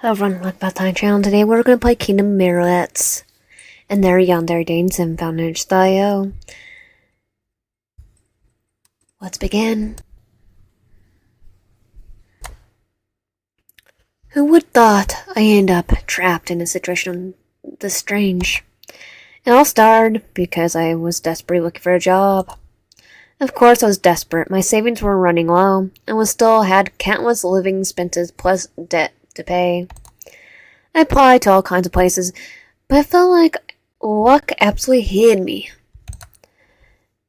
Hello everyone, welcome back to my channel. Today we're going to play Kingdom Marionettes. And they're Yandere Danes and Foundation.io. Let's begin. Who would thought I end up trapped in a situation this strange? It all started because I was desperately looking for a job. Of course I was desperate. My savings were running low, and was still had countless living expenses plus debt to pay. I applied to all kinds of places, but I felt like luck absolutely hid me.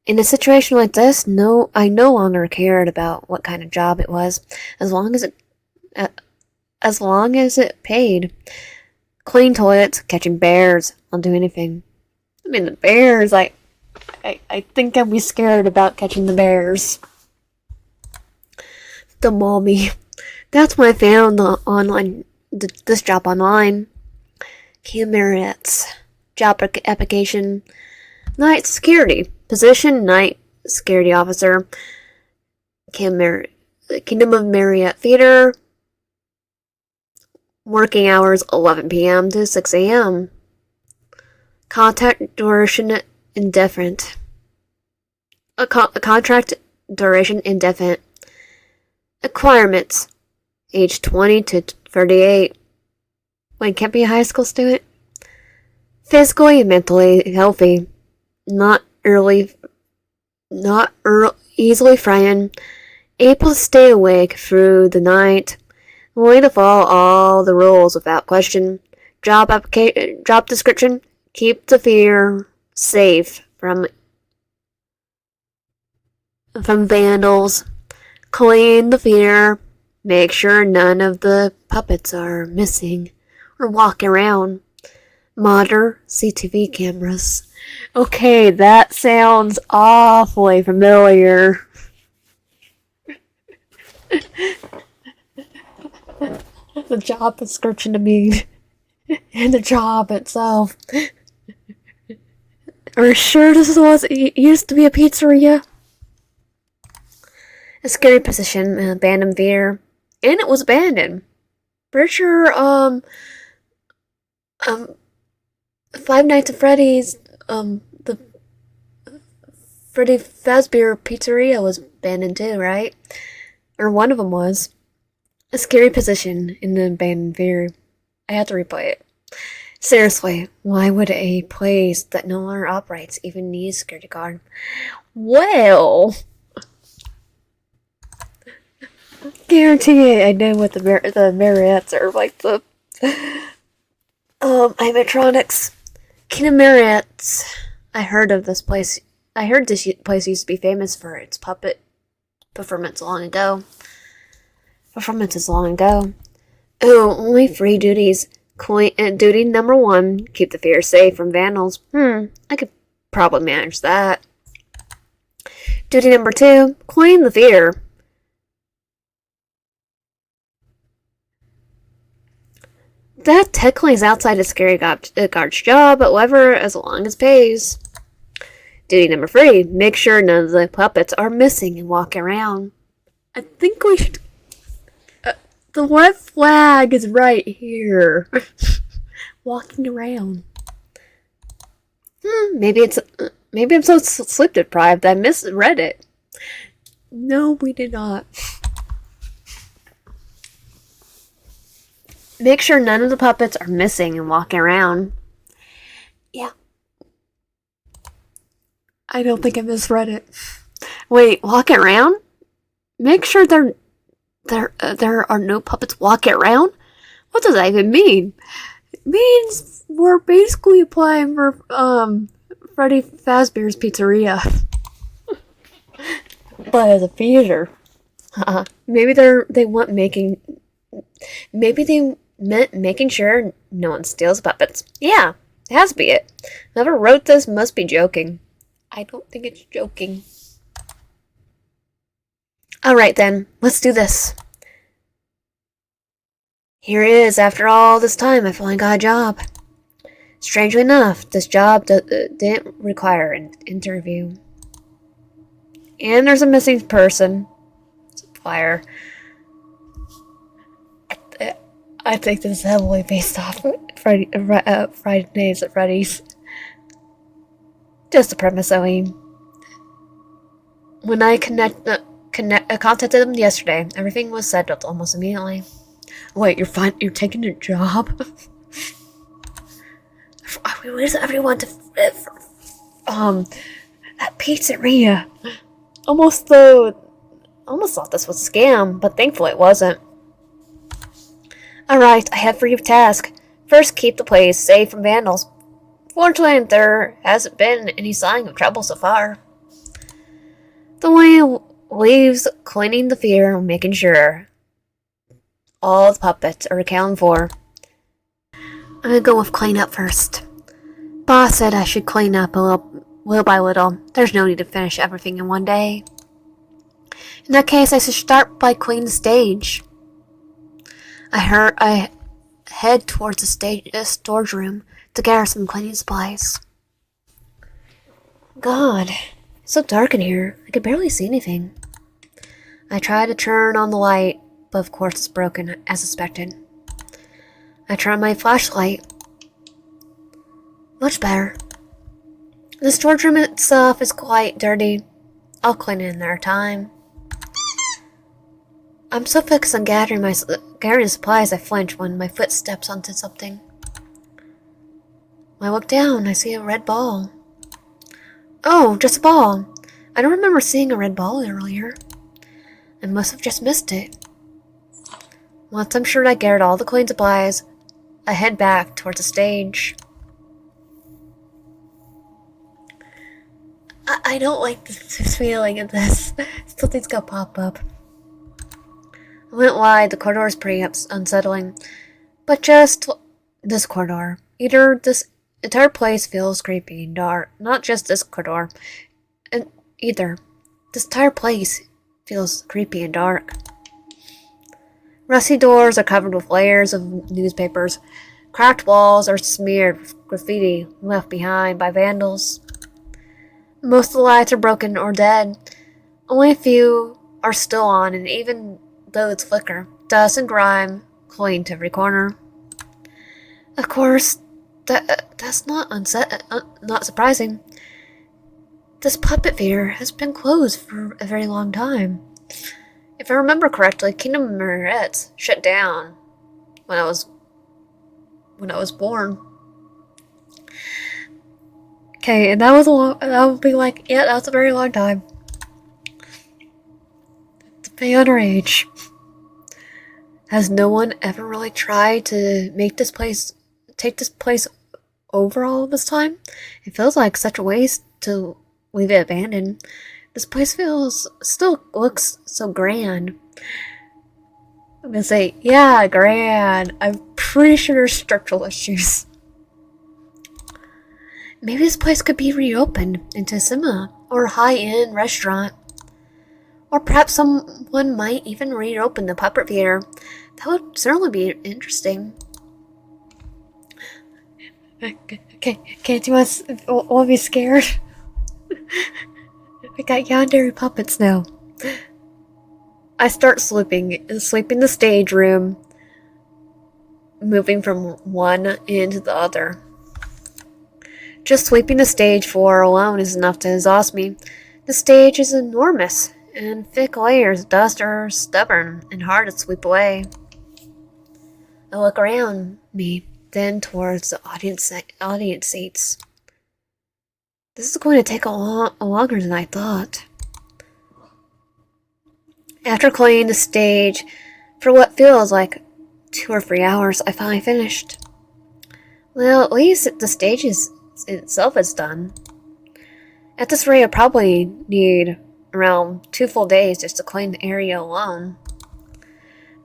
In a situation like this, I no longer cared about what kind of job it was, as long as it paid. Cleaning toilets, catching bears, I'll do anything. I mean, the bears, I think I'd be scared about catching the bears. The mommy. That's when I found this job online. Marionettes. Job application. Night security. Position, night security officer. Kingdom of Marionette Theater. Working hours 11 p.m. to 6 a.m. Contact duration indefinite. A contract duration indefinite. Requirements. Age 20 to 38. Wait, can't be a high school student? Physically and mentally healthy. Not easily frightened. Able to stay awake through the night. Willing to follow all the rules without question. Job description. Keep the fear safe from vandals. Clean the fear. Make sure none of the puppets are missing or walking around. Modern CCTV cameras. Okay, that sounds awfully familiar. The job description to me and the job itself. Are you sure this used to be a pizzeria? A scary position, abandoned theater. And it was abandoned. Pretty sure, Five Nights at Freddy's, the Freddy Fazbear Pizzeria was abandoned too, right? Or one of them was. A scary position in the abandoned theater. I had to replay it. Seriously, why would a place that no longer operates even need a security guard? Well, guarantee it, I know what the Marionettes are like. The animatronics. Kingdom Marionettes. I heard of this place. I heard this place used to be famous for its puppet performances long ago. Oh, only 3 duties. Duty number 1, keep the fear safe from vandals. I could probably manage that. Duty number 2, clean the fear. That technically is outside a scary guard's job, however, as long as it pays. Duty number 3, make sure none of the puppets are missing and walking around. I think we should... the red flag is right here. Walking around. Maybe I'm so sleep deprived that I misread it. No, we did not. Make sure none of the puppets are missing and walking around. Yeah. I don't think I misread it. Wait, walking around? Make sure there are no puppets walking around? What does that even mean? It means we're basically applying for Freddy Fazbear's Pizzeria. But as a theater. Maybe they meant making sure no one steals puppets. Yeah, it has to be it. Whoever wrote this must be joking. I don't think it's joking. Alright then, let's do this. Here it is, after all this time, I finally got a job. Strangely enough, this job didn't require an interview. And there's a missing person. Supplier. I think this is heavily based off Friday Nights at Freddy's. Just the premise, I mean. When I contacted them yesterday, everything was settled almost immediately. Wait, you're taking a job? Where's everyone to that pizzeria? Almost thought this was a scam, but thankfully it wasn't. Alright, I have for you a task. First, keep the place safe from vandals. Fortunately, there hasn't been any sign of trouble so far. The way leaves cleaning the fear and making sure all the puppets are accounted for. I'm gonna go with clean up first. Boss said I should clean up little by little. There's no need to finish everything in one day. In that case, I should start by cleaning the stage. I head towards the storage room to gather some cleaning supplies. God, it's so dark in here. I can barely see anything. I try to turn on the light, but of course it's broken, as expected. I turn on my flashlight. Much better. The storage room itself is quite dirty. I'll clean it in their time. I'm so focused on gathering supplies I flinch when my foot steps onto something. When I look down, I see a red ball. Oh, just a ball. I don't remember seeing a red ball earlier. I must have just missed it. Once I'm sure I gathered all the clean supplies, I head back towards the stage. I don't like this feeling of this. Something's gonna pop up. I went wide. The corridor is pretty unsettling. But just this corridor. This entire place feels creepy and dark. Not just this corridor. Either. This entire place feels creepy and dark. Rusty doors are covered with layers of newspapers. Cracked walls are smeared with graffiti left behind by vandals. Most of the lights are broken or dead. Only a few are still on, and even though it's flicker, dust and grime cling to every corner. Of course, that's not surprising. This puppet theater has been closed for a very long time. If I remember correctly, Kingdom Marionettes shut down when I was born. Okay, and that would be like, yeah, that was a very long time. To be underage. Has no one ever really tried to take this place over all this time? It feels like such a waste to leave it abandoned. This place still looks so grand. I'm gonna say, yeah, grand. I'm pretty sure there's structural issues. Maybe this place could be reopened into a cinema or a high-end restaurant. Or perhaps someone might even reopen the puppet theater. That would certainly be interesting. Okay, can't you want me scared? We got Yandere puppets now. I start sweeping the stage room, moving from one end to the other. Just sweeping the stage floor alone is enough to exhaust me. The stage is enormous, and thick layers of dust are stubborn and hard to sweep away. I look around me, then towards the audience seats. This is going to take longer than I thought. After cleaning the stage for what feels like 2 or 3 hours, I finally finished. Well, at least the stage itself is done. At this rate, I probably need around 2 full days just to clean the area alone.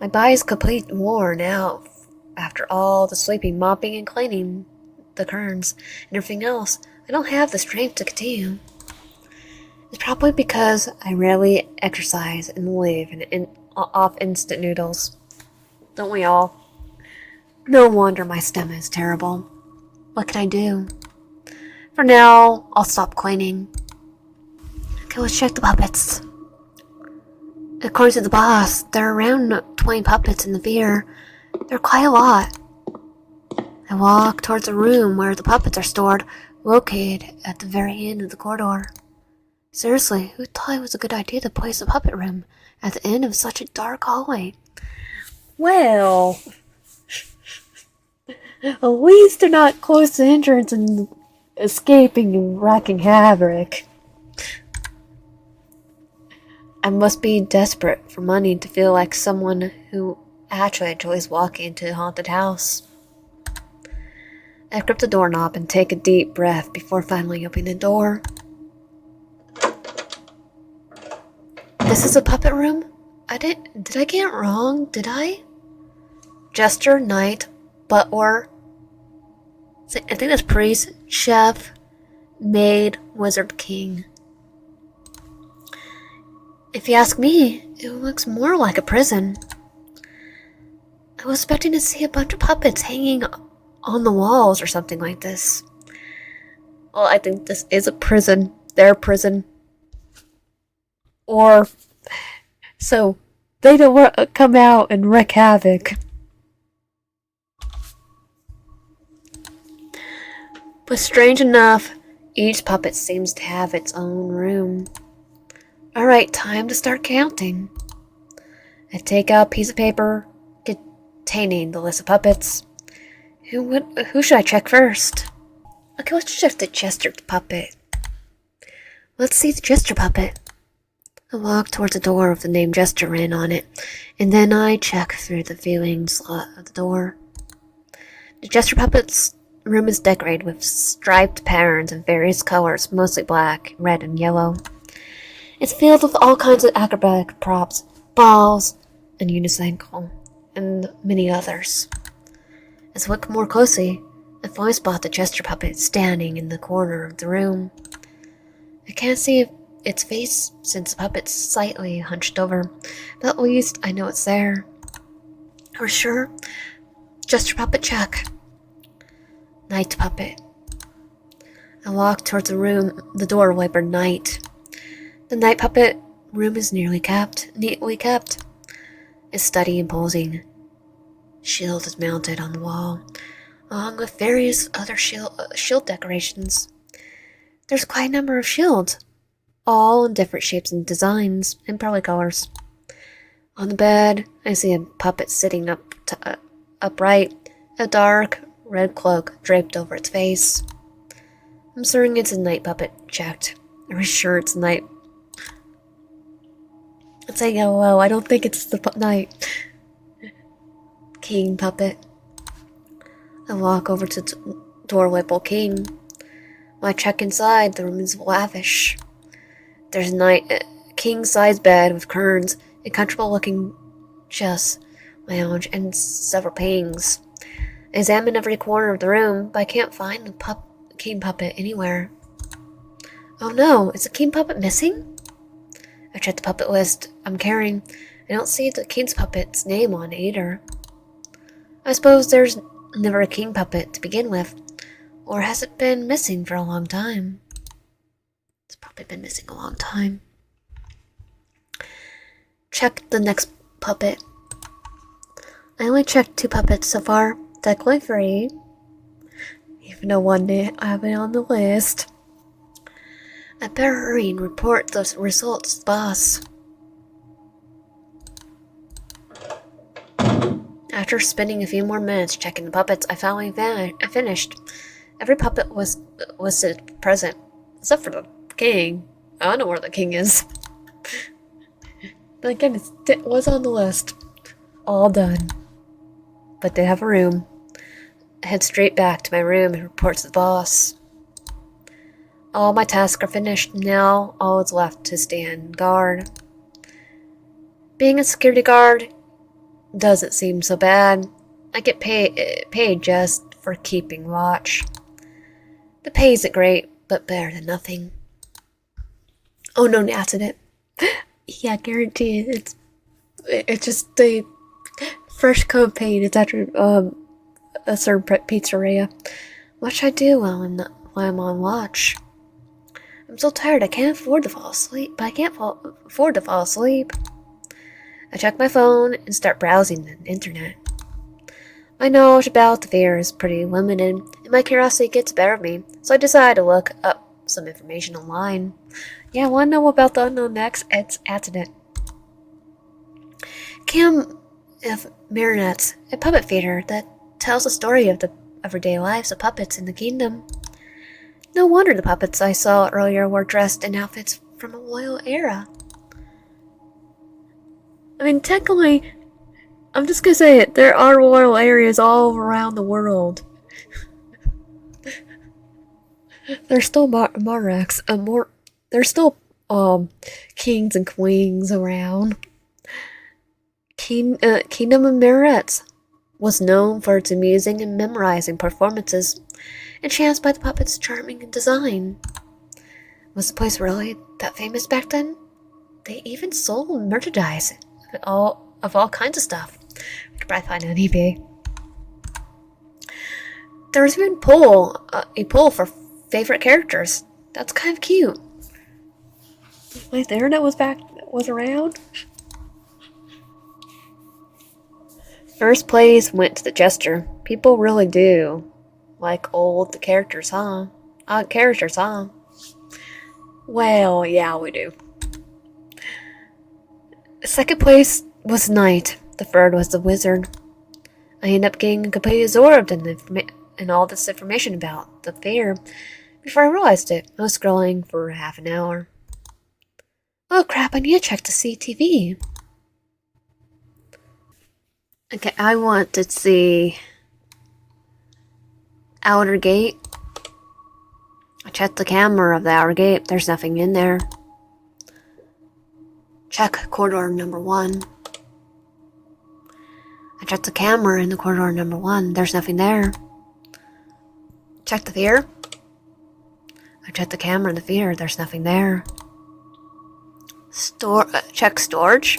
My body is completely worn out after all the sweeping, mopping, and cleaning the curtains and everything else. I don't have the strength to continue. It's probably because I rarely exercise and live off instant noodles. Don't we all? No wonder my stomach is terrible. What can I do? For now, I'll stop cleaning. Okay, let's check the puppets. According to the boss, there are around 20 puppets in the theater. There are quite a lot. I walk towards a room where the puppets are stored, located at the very end of the corridor. Seriously, who thought it was a good idea to place a puppet room at the end of such a dark hallway? Well, at least they're not close to entrance and escaping and wreaking havoc. I must be desperate for money to feel like someone who actually enjoys walking into a haunted house. I grip the doorknob and take a deep breath before finally opening the door. This is a puppet room? Did I get it wrong? Did I? Jester, knight, butler, I think that's priest, chef, maid, wizard, king. If you ask me, it looks more like a prison. I was expecting to see a bunch of puppets hanging on the walls or something like this. Well, I think this is a prison. Their prison. Or so they don't come out and wreak havoc. But strange enough, each puppet seems to have its own room. Alright, time to start counting. I take out a piece of paper containing the list of puppets. Who should I check first? Okay, let's check the Jester puppet. Let's see the Jester puppet. I walk towards the door with the name Jester written on it, and then I check through the viewing slot of the door. The Jester puppet's room is decorated with striped patterns of various colors, mostly black, red, and yellow. It's filled with all kinds of acrobatic props, balls, and unicycle, and many others. As I look more closely, I finally spot the Jester puppet standing in the corner of the room. I can't see its face since the puppet's slightly hunched over, but at least I know it's there. For sure, Jester puppet check. Knight puppet. I walk towards the door labeled Knight. The Knight puppet room is neatly kept. Its steady imposing shield is mounted on the wall, along with various other shield decorations. There's quite a number of shields, all in different shapes and designs, and probably colors. On the bed, I see a puppet sitting upright, a dark red cloak draped over its face. I'm certain it's a Knight puppet. Checked. Are we sure it's Knight? Let's say hello. I don't think it's the Knight. King puppet. I walk over to the door labeled King. When I check inside, the room is lavish. There's a king-size bed with curtains, a comfortable-looking chest lounge, and several paintings. I examine every corner of the room, but I can't find the king puppet anywhere. Oh no, is the king puppet missing? I check the puppet list I'm carrying. I don't see the king's puppet's name on it either. I suppose there's never a king puppet to begin with, or has it been missing for a long time? It's probably been missing a long time. Check the next puppet. I only checked 2 puppets so far. Technically 3. Even though one didn't have it on the list. I better hurry and report the results to the boss. After spending a few more minutes checking the puppets, I finally finished. Every puppet was listed present, except for the king. I don't know where the king is. But again, it was on the list. All done. But they have a room. I head straight back to my room and report to the boss. All my tasks are finished. Now all is left to stand guard. Being a security guard doesn't seem so bad. I get paid just for keeping watch. The pay isn't great, but better than nothing. Oh no, accident. Yeah, guaranteed. It's just the fresh coat paid. It's after a certain pizzeria. What should I do while I'm on watch? I'm so tired I can't afford to fall asleep. Afford to fall asleep. I check my phone and start browsing the internet. My knowledge about the fair is pretty limited, and my curiosity gets the better of me, so I decided to look up some information online. Yeah, I want to know about the unknown next. It's accident. Cam of Marionettes, a puppet theater that tells the story of the everyday lives of puppets in the kingdom. No wonder the puppets I saw earlier were dressed in outfits from a royal era. I mean, technically, I'm just gonna say it, there are royal areas all around the world. There's still monarchs, there's still, kings and queens around. Kingdom of Marionettes was known for its amusing and memorizing performances, enhanced by the puppet's charming design. Was the place really that famous back then? They even sold merchandise of all kinds of stuff. You could probably find it on eBay. There was even a poll for favorite characters. That's kind of cute. Wait, the internet was around. First place went to the Jester. People really do like old characters, huh? Characters, huh? Well, yeah, we do. Second place was Knight. The third was the Wizard. I ended up getting completely absorbed in all this information about the fair before I realized it. I was scrolling for half an hour. Oh crap, I need to check the CTV. Okay, I want to see Outer Gate. I checked the camera of the Outer Gate. There's nothing in there. Check corridor number 1. I checked the camera in the corridor number 1. There's nothing there. Check the fear. I checked the camera in the fear. There's nothing there. Check storage.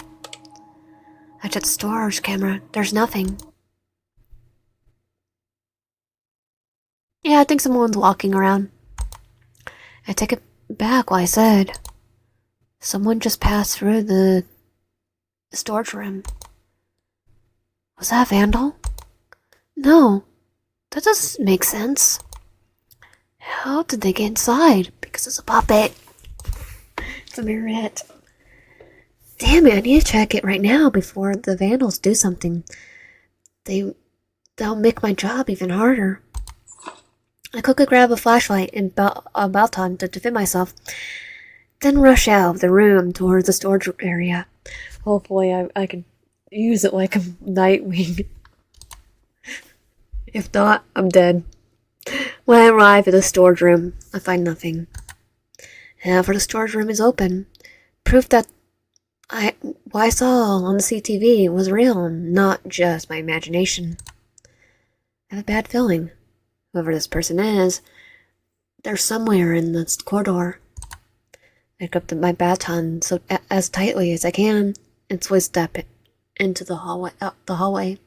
I checked the storage camera. There's nothing. Yeah, I think someone's walking around. I take it back what I said. Someone just passed through the storage room. Was that a vandal? No, that doesn't make sense. How did they get inside? Because it's a puppet. It's a marionette. Damn it, I need to check it right now before the vandals do something. They'll make my job even harder. I quickly grab a flashlight and about time to defend myself, then rush out of the room towards the storage area. Hopefully I can use it like a Nightwing. If not, I'm dead. When I arrive at the storage room, I find nothing. However, the storage room is open. Proof that what I saw on the CTV was real, not just my imagination. I have a bad feeling. Whoever this person is, they're somewhere in this corridor. I grip my baton as tightly as I can and slowly step into the hallway.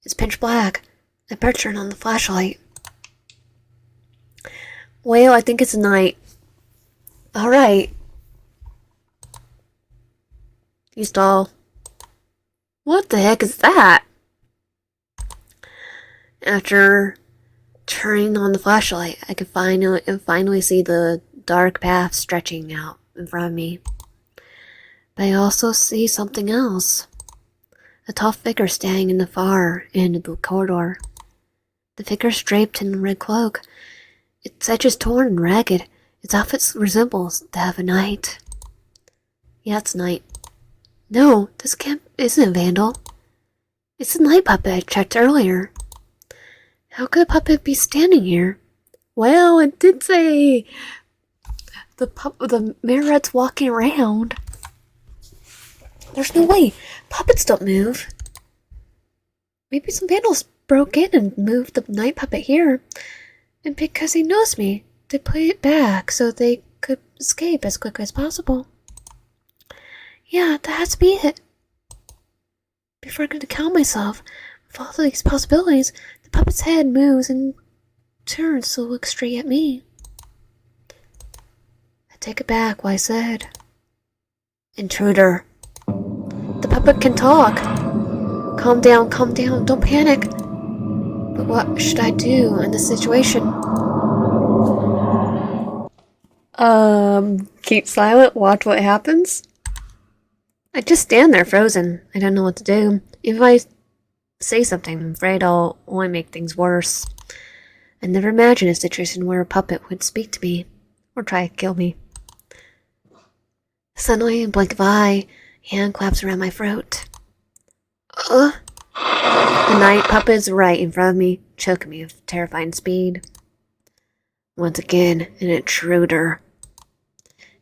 It's pitch black. I better turn on the flashlight. Well, I think it's night. Alright. You stall. What the heck is that? After turning on the flashlight, I could finally see the dark path stretching out in front of me. But I also see something else. A tall figure standing in the far end of the corridor. The figure's draped in a red cloak. Its edges torn and ragged. Its outfit resembles that of a knight. Yeah, it's Night. No, this camp isn't a vandal. It's a night puppet I checked earlier. How could a puppet be standing here? Well, it did say the Marionette's walking around. There's no way. Puppets don't move. Maybe some vandals broke in and moved the night puppet here. And because they noticed me, they put it back so they could escape as quickly as possible. Yeah, that has to be it. Before I can count myself with all these possibilities, the puppet's head moves and turns to look straight at me. I take it back what I said. Intruder. The puppet can talk. calm down, don't panic. But what should I do in this situation? Keep silent, watch what happens? I just stand there frozen. I don't know what to do. If I say something, I'm afraid I'll only make things worse. I never imagined a situation where a puppet would speak to me or try to kill me. Suddenly, a blink of eye, hand claps around my throat. The night puppet is right in front of me, choking me with terrifying speed. Once again, an intruder.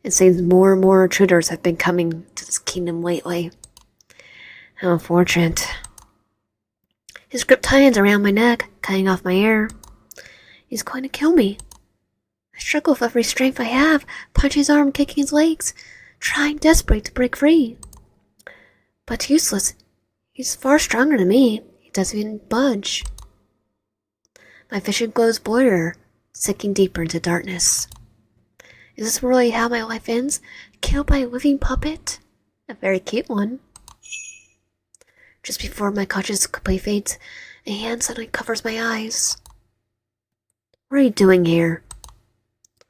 It seems more and more intruders have been coming to this kingdom lately. How unfortunate. His gripped hands around my neck, cutting off my air. He's going to kill me. I struggle with every strength I have, punching his arm, kicking his legs, trying desperately to break free. But useless. He's far stronger than me. He doesn't even budge. My vision glows blurrier, sinking deeper into darkness. Is this really how my life ends? Killed by a living puppet? A very cute one. Just before my consciousness completely fades, a hand suddenly covers my eyes. What are you doing here?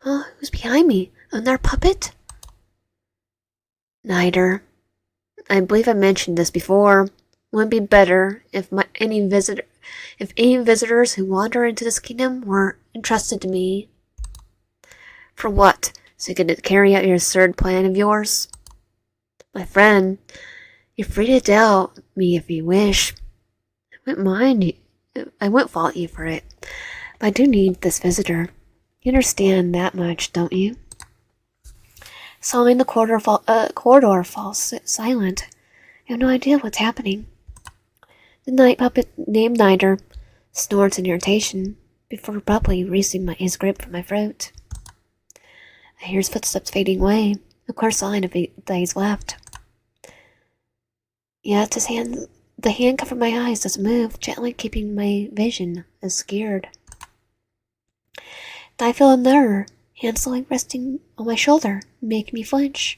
Oh, who's behind me? Another puppet? Neither. I believe I mentioned this before. Wouldn't it be better if any visitors who wander into this kingdom were entrusted to me? For what? So you could carry out your absurd plan of yours? My friend, you're free to doubt me if you wish. I won't fault you for it. But I do need this visitor. You understand that much, don't you? Suddenly the corridor falls silent. I have no idea what's happening. The night puppet named Niter snorts in irritation before abruptly releasing his grip from my throat. I hear his footsteps fading away, a clear sign that he's left. Yet the hand covering my eyes doesn't move, gently keeping my vision obscured. Then I feel another hand slowly resting on my shoulder, making me flinch.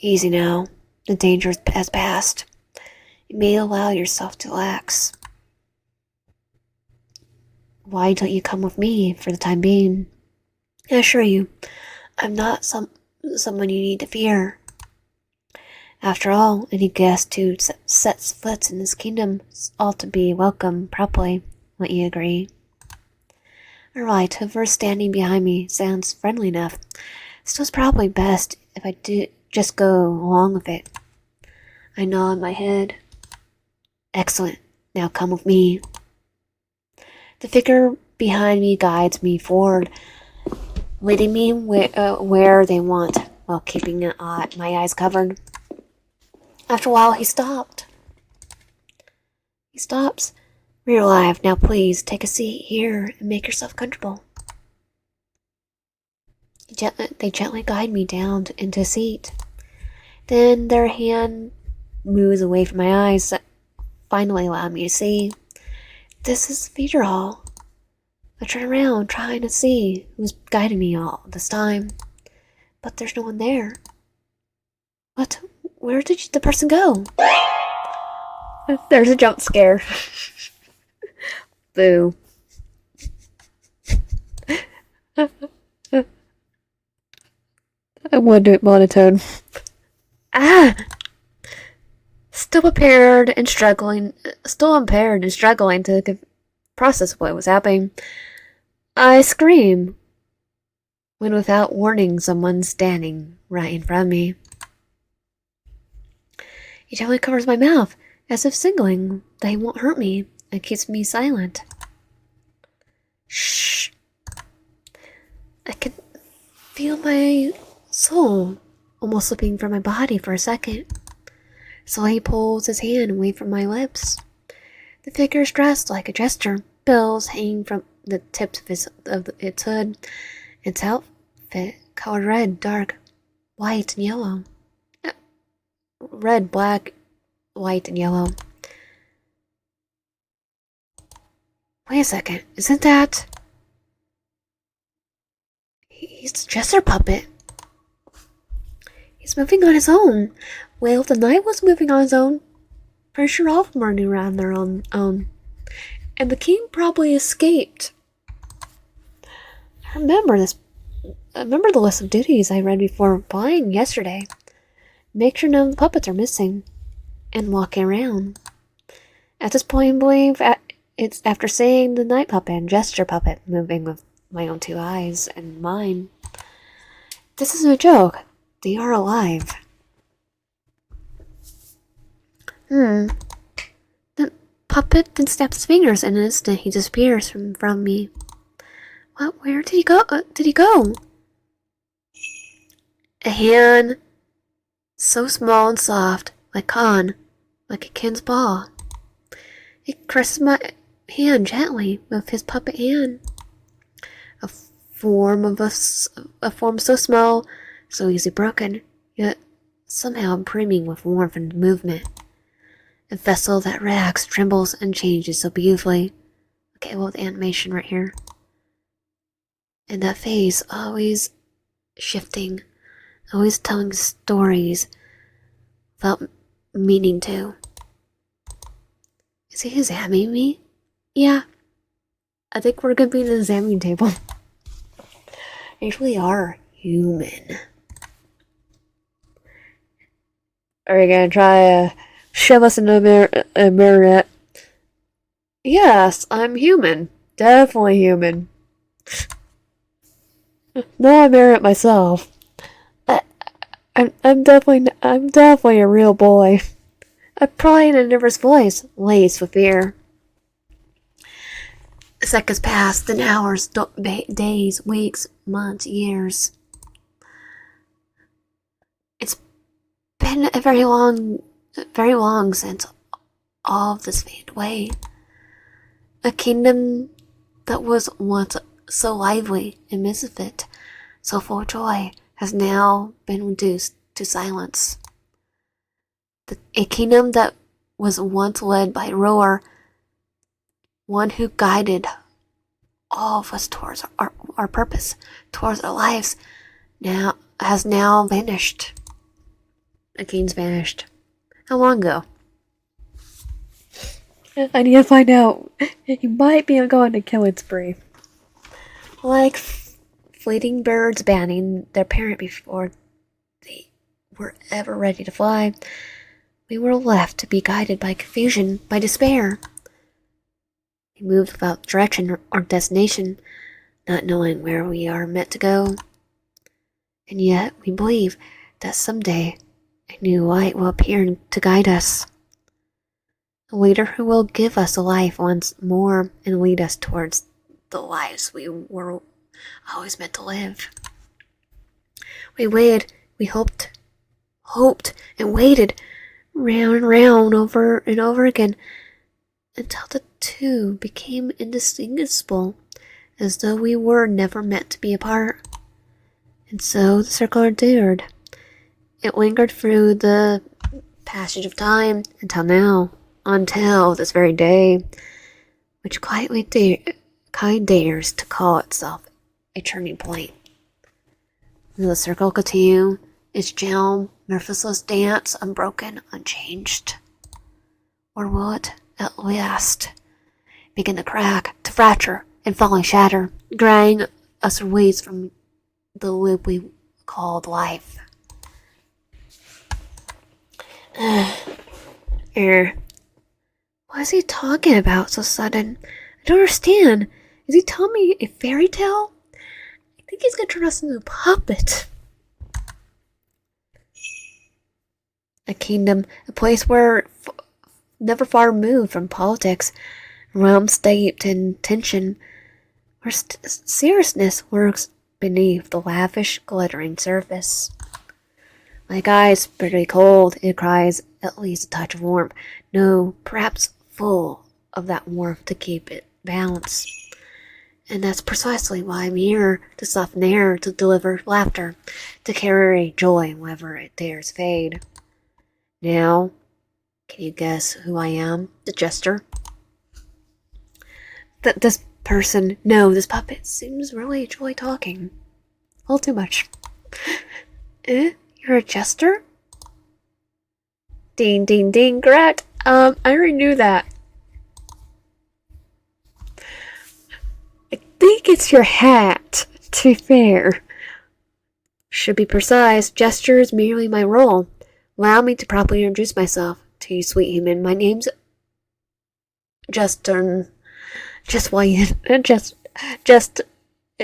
Easy now. The danger has passed. You may allow yourself to relax. Why don't you come with me for the time being? I assure you, I'm not someone you need to fear. After all, any guest who sets foot in this kingdom ought to be welcomed properly. Won't you agree? Alright, whoever's standing behind me sounds friendly enough. Still, it's probably best if I do just go along with it. I nod my head. Excellent. Now come with me. The figure behind me guides me forward, leading me where they want, while keeping my eyes covered. After a while, he stopped. He stops. We're alive. Now please, take a seat here and make yourself comfortable. They gently guide me down into a seat. Then their hand moves away from my eyes, finally allowing me to see. This is the feeder hall. I turn around, trying to see who's guiding me all this time. But there's no one there. What? Where did the person go? There's a jump scare. Boo. I want to do it monotone. Still impaired and struggling to process what was happening. I scream when without warning someone's standing right in front of me. He gently covers my mouth as if signaling that he won't hurt me and keeps me silent. Shh. I can feel my soul almost slipping from my body for a second. So he pulls his hand away from my lips. The figure is dressed like a jester, bells hanging from the tips of its hood. Its outfit colored red, dark, white, and yellow. Red, black, white, and yellow. Wait a second, isn't that... He's a Jester puppet. He's moving on his own. Well, the knight was moving on his own. Pretty sure all of them are running around their own. And the king probably escaped. I remember the list of duties I read before buying yesterday. Make sure none of the puppets are missing. And walking around. At this point, I believe it's after seeing the night puppet and Jester puppet moving with my own 2 eyes and mine. This isn't a joke. They are alive. The puppet then snaps his fingers, and in an instant he disappears from me. What? Where did he go? A hand so small and soft, like a kid's paw. He caresses my hand gently with his puppet hand. A form so small, so easily broken, yet somehow brimming with warmth and movement. A vessel that reacts, trembles, and changes so beautifully. Okay, well, the animation right here. And that face, always shifting, always telling stories without meaning to. Is he examining me? Yeah. I think we're gonna be in the examining table. They really are human. Are you gonna try shove us in a marionette? Yes, I'm human. Definitely human. No, I marionette myself. I'm definitely a real boy. I probably in a nervous voice, laced with fear. Seconds pass, then hours, days, weeks, months, years. It's been very long since all of this faded away. A kingdom that was once so lively and misfit, so full of joy, has now been reduced to silence. A kingdom that was once led by Roar, one who guided all of us towards our purpose, towards our lives, has now vanished. The king's vanished. How long ago? I need to find out. He might be going to killing spree. Like fleeting birds banning their parent before they were ever ready to fly, we were left to be guided by confusion, by despair. We moved without direction or destination, not knowing where we are meant to go. And yet we believe that someday a new light will appear to guide us. A leader who will give us a life once more and lead us towards the lives we were always meant to live. We waited, we hoped and waited, round and round, over and over again, until the two became indistinguishable, as though we were never meant to be apart. And so the circle endured. It lingered through the passage of time until this very day, which quietly dares to call itself a turning point. Will the circle continue its gentle, merciless dance, unbroken, unchanged? Or will it, at last, begin to crack, to fracture, and finally shatter, dragging us away from the loop we called life? What is he talking about so sudden? I don't understand. Is he telling me a fairy tale? I think he's gonna turn us into a puppet. A kingdom, a place where never far removed from politics, a realm steeped in tension, where seriousness lurks beneath the lavish, glittering surface. My eyes bitterly cold, it cries at least a touch of warmth. No, perhaps full of that warmth to keep it balanced. And that's precisely why I'm here, to soften the air, to deliver laughter, to carry joy whenever it dares fade. Now, can you guess who I am? The Jester? This puppet seems really enjoy talking. A little too much. You're a Jester? Ding, ding, ding, correct. I already knew that. I think it's your hat, to be fair. Should be precise, Jester is merely my role. Allow me to properly introduce myself to you, sweet human. My name's Justin. Just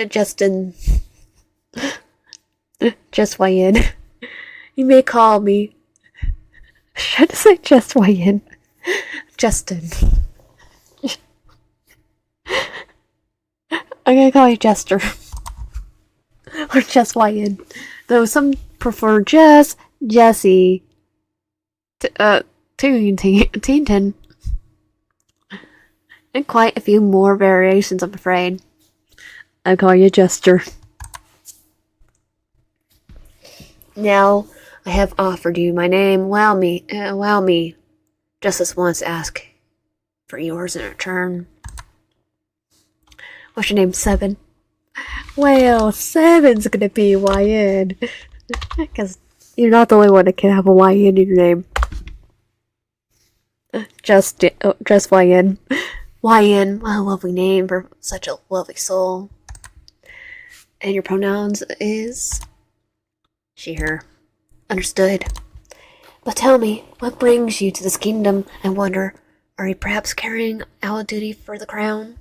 Justin. Just Wyan. You may call me. Should I say just Wyan? Justin. I'm gonna call you Jester. Or just Wyan. Though some prefer Jess, Jessie, Tintin, and quite a few more variations, I'm afraid. I call you Jester. Now, I have offered you my name. Allow me. Just this once, ask for yours in return. What's your name, Seven? Well, Seven's gonna be YN. Because you're not the only one that can have a YN in your name. Just YN. YN, what a lovely name for such a lovely soul. And your pronouns is she, her. Understood. But tell me, what brings you to this kingdom? I wonder, are you perhaps carrying out a duty for the crown?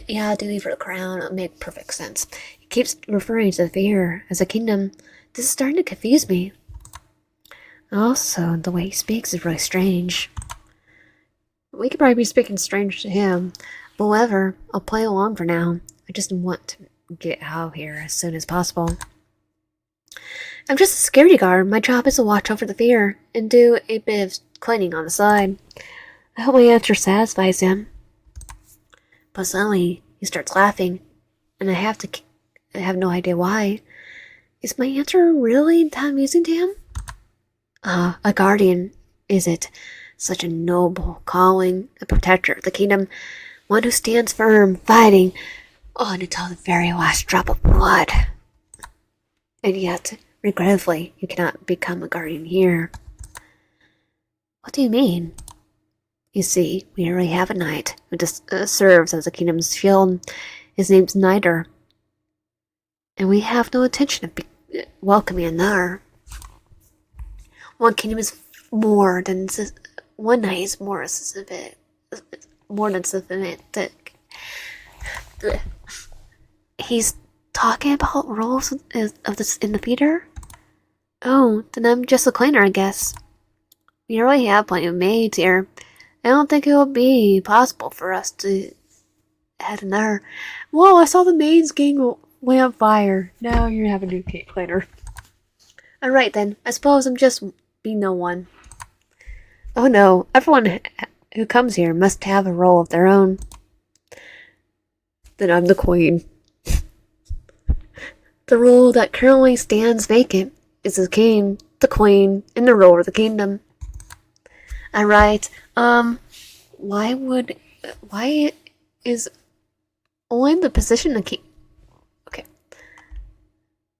Yeah, duty for the crown. It'll make perfect sense. He keeps referring to the fear as a kingdom. This is starting to confuse me. Also, the way he speaks is really strange. We could probably be speaking strange to him. However, I'll play along for now. I just want to get out of here as soon as possible. I'm just a security guard. My job is to watch over the fear and do a bit of cleaning on the side. I hope my answer satisfies him. But suddenly, he starts laughing, and I have no idea why. Is my answer really that amusing to him? A guardian, is it? Such a noble calling, a protector of the kingdom, one who stands firm, fighting, on until the very last drop of blood. And yet, regrettably, you cannot become a guardian here. What do you mean? You see, we already have a knight who serves as the kingdom's shield. His name's Yandere. And we have no intention of welcoming another. One kingdom is more than one knight is more specific, more than systematic. He's talking about roles of this in the theater. Oh, then I'm just a cleaner, I guess. We already have plenty of maids here. I don't think it will be possible for us to add another. Whoa, I saw the maid's gang way on fire. Now you're having a new cake cleaner. Alright then, I suppose I'm just be no one. Oh no, everyone who comes here must have a role of their own. Then I'm the queen. The role that currently stands vacant is the king, the queen, and the ruler of the kingdom. Alright, why is only the position the king? Okay.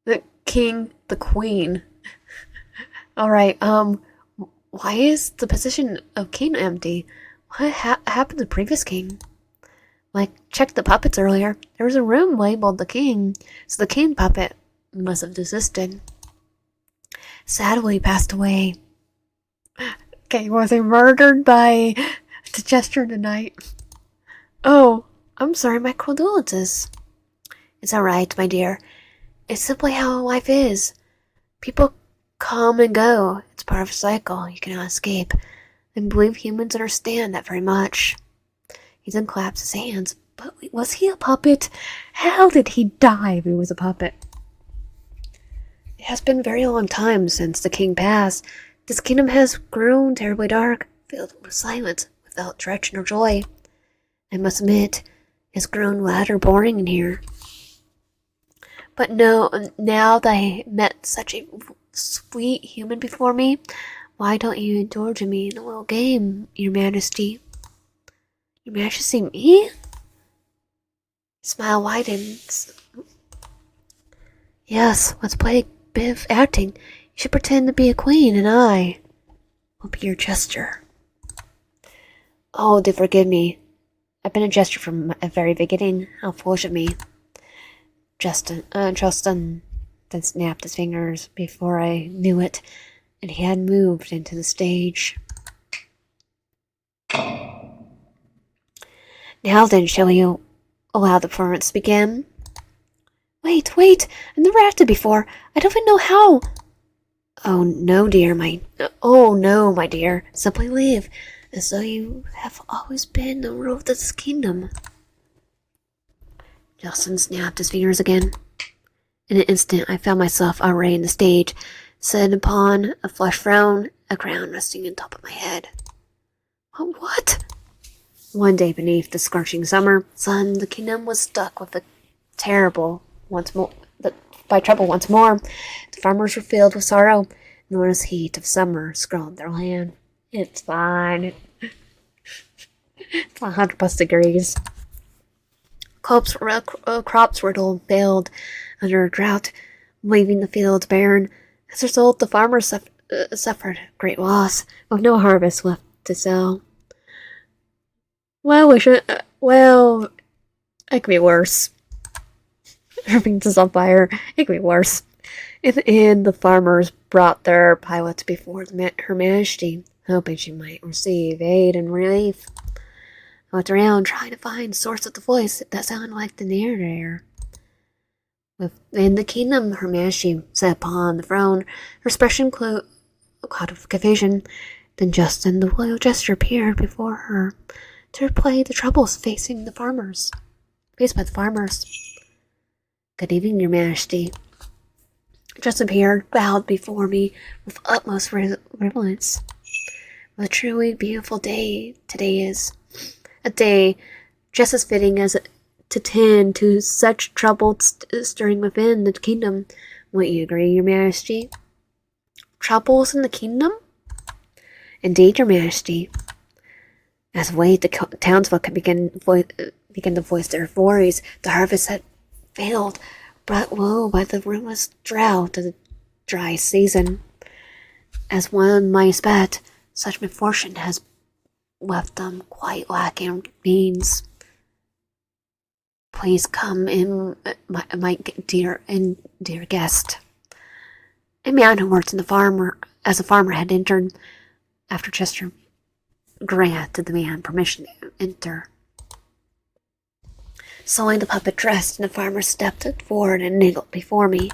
The king, the queen. Alright, why is the position of king empty? What happened to the previous king? Like, checked the puppets earlier. There was a room labeled the king, so the king puppet must have desisted. Sadly, he passed away. Okay, was he murdered by the Jester tonight? Oh, I'm sorry, my condolences. It's alright, my dear. It's simply how life is. People come and go. It's part of a cycle you cannot escape. I believe humans understand that very much. He then claps his hands. But was he a puppet? How did he die if he was a puppet? It has been a very long time since the king passed. This kingdom has grown terribly dark, filled with silence, without direction or joy. I must admit, it's grown rather boring in here. But no, now that I met such a sweet human before me, why don't you indulge me in a little game, Your Majesty? Your Majesty, me? Smile widens. Yes, let's play a bit of acting. You should pretend to be a queen, and I I'll be your jester. Oh, do forgive me. I've been a jester from the very beginning. How foolish of me. Justin then snapped his fingers before I knew it, and he had moved into the stage. Now then, shall we allow the performance to begin? Wait, I've never acted before. I don't even know how. Oh no, my dear. Simply leave, as though you have always been the rule of this kingdom. Justin snapped his fingers again. In an instant, I found myself arrayed in the stage, set upon a flush throne, a crown resting on top of my head. What? One day beneath the scorching summer sun, the kingdom was struck with trouble once more. The farmers were filled with sorrow, and the enormous heat of summer scalded their land. It's fine. It's 100+ degrees. Crops riddled and failed under a drought, leaving the fields barren. As a result, the farmers suffered great loss, with no harvest left to sell. Well, it could be worse. Everything's just on fire. It could be worse. In the end, the farmers brought their pilots before Her Majesty, hoping she might receive aid and relief. I looked around, trying to find the source of the voice that sounded like the narrator. Within the kingdom, Her Majesty sat upon the throne, her expression cloud of confusion. Then Justin, the royal jester, appeared before her to replay the troubles faced by the farmers. Good evening, Your Majesty. Justin appeared, bowed before me with utmost reverence. What a truly beautiful day today is. A day just as fitting as to tend to such trouble stirring within the kingdom. Won't you agree, Your Majesty? Troubles in the kingdom? Indeed, Your Majesty. As the townsfolk began to voice their worries, the harvest had failed, brought low by the ruinous drought of the dry season. As one might expect, such misfortune has left them quite lacking means. Please come in, my dear guest. A man who worked as a farmer had entered after Jester granted the man permission to enter. Sewing the puppet dressed, and the farmer stepped forward and knelt before me.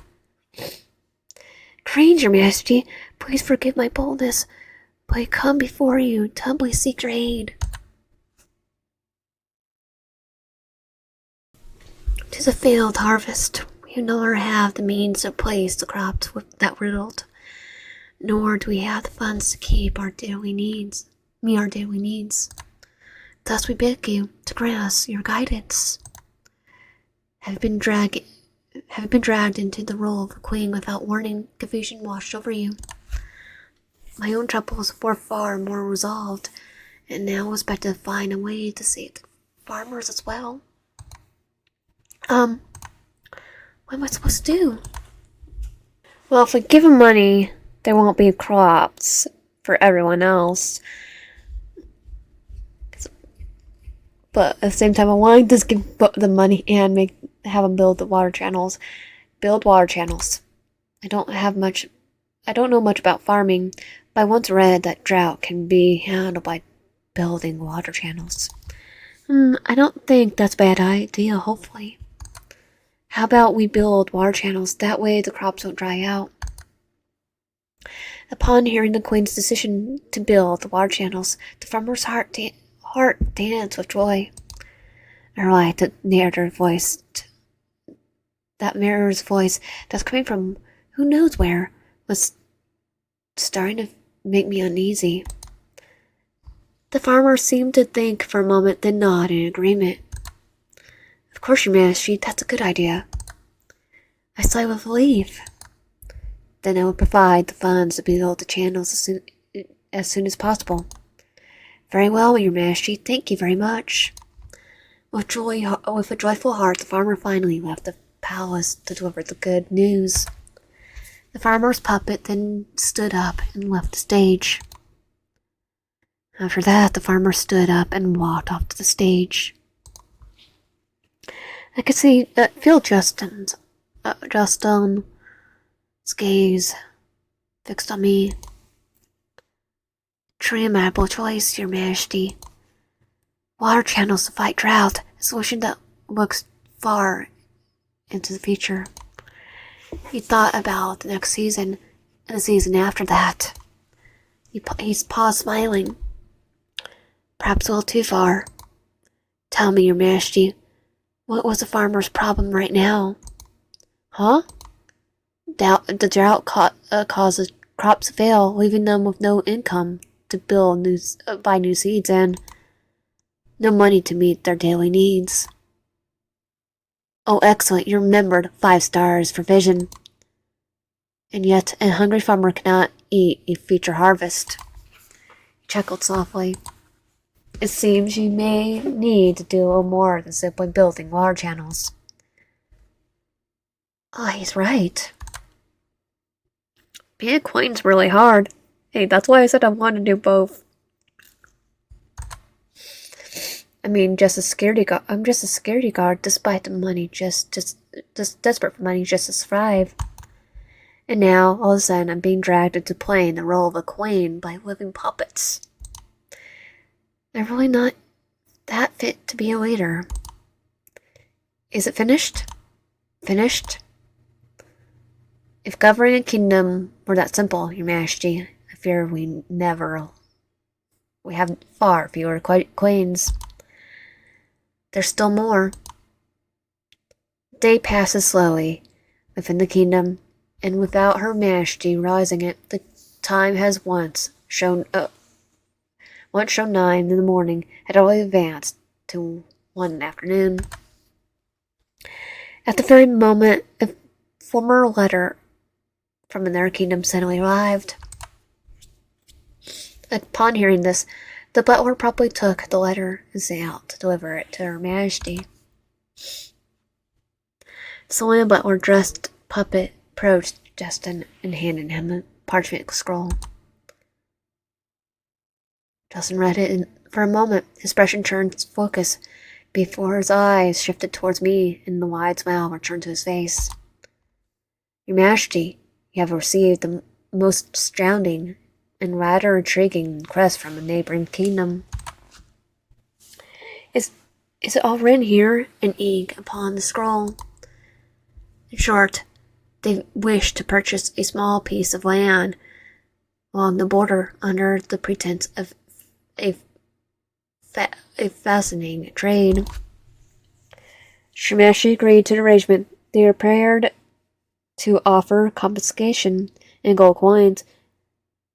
Greetings, Your Majesty. Please forgive my boldness, but I come before you to humbly seek your aid. 'Tis a failed harvest. We no longer have the means to place the crops that riddled, nor do we have the funds to keep our daily needs. Thus we beg you to grant us your guidance. Have been dragged into the role of a queen without warning. Confusion washed over you. My own troubles were far more resolved, and now I expect to find a way to save the farmers as well. What am I supposed to do? Well, if we give them money, there won't be crops for everyone else. But at the same time, I want to just give them money and have them build the water channels. Build water channels. I don't know much about farming, but I once read that drought can be handled by building water channels. I don't think that's a bad idea, hopefully. How about we build water channels? That way the crops won't dry out. Upon hearing the Queen's decision to build the water channels, the farmer's heart danced with joy. I like the narrator's voice. That mirror's voice that's coming from who knows where was starting to make me uneasy. The farmer seemed to think for a moment, then nod in agreement. Of course, Your Majesty, that's a good idea. I sighed with relief. Then I will provide the funds to build the channels as soon as possible. Very well, Your Majesty, thank you very much. With a joyful heart, the farmer finally left the palace to deliver the good news. The farmer's puppet then stood up and left the stage. After that, the farmer stood up and walked off to the stage. I could feel Justin's gaze fixed on me. Truly admirable choice, Your Majesty. Water channels to fight drought, a solution that looks far into the future. He thought about the next season and the season after that. He's paused, smiling. Perhaps a little too far. Tell me, Your Majesty, what was the farmer's problem right now? Huh? The drought causes crops to fail, leaving them with no income to buy new seeds and no money to meet their daily needs. Oh, excellent, you remembered 5 stars for vision. And yet, a hungry farmer cannot eat a future harvest. He chuckled softly. It seems you may need to do a little more than simply building water channels. Oh, he's right. Being a queen's really hard. Hey, that's why I said I want to do both. I mean, just a security guard. I'm just a security guard, despite the money, just desperate for money just to survive. And now, all of a sudden, I'm being dragged into playing the role of a queen by living puppets. I'm really not that fit to be a leader. Is it finished? Finished? If governing a kingdom were that simple, Your Majesty, I fear we have far fewer queens. There's still more. Day passes slowly within the kingdom, and without Her Majesty realizing it, the time has once shown 9 in the morning had already advanced to 1 in the afternoon. At the very moment, a former letter from another kingdom suddenly arrived. Upon hearing this, the butler promptly took the letter and set out to deliver it to Her Majesty. The Solana butler dressed puppet approached Justin and handed him a parchment scroll. Justin read it, and for a moment, his expression turned its focus before his eyes shifted towards me, and the wide smile returned to his face. Your Majesty, you have received the most astounding and rather intriguing request from a neighboring kingdom. Is it all written here in ink upon the scroll? In short, they wish to purchase a small piece of land along the border under the pretense of a fascinating trade. Her Majesty agreed to the arrangement. They are prepared to offer confiscation in gold coins,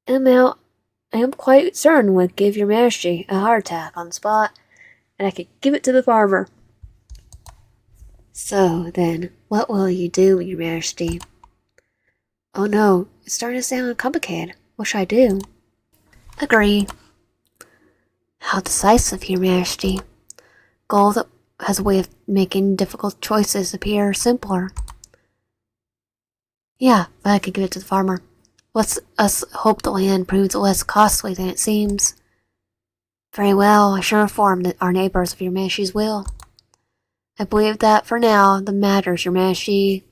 an amount I am quite certain would give Your Majesty a heart attack on the spot, and I could give it to the farmer. So, then, what will you do, Your Majesty? Oh no, it's starting to sound complicated. What should I do? Agree. How decisive, Your Majesty. Gold has a way of making difficult choices appear simpler. Yeah, but I could give it to the farmer. Let's us hope the land proves less costly than it seems. Very well, I shall inform our neighbors of Your Majesty's will. I believe that for now, the matters Your Majesty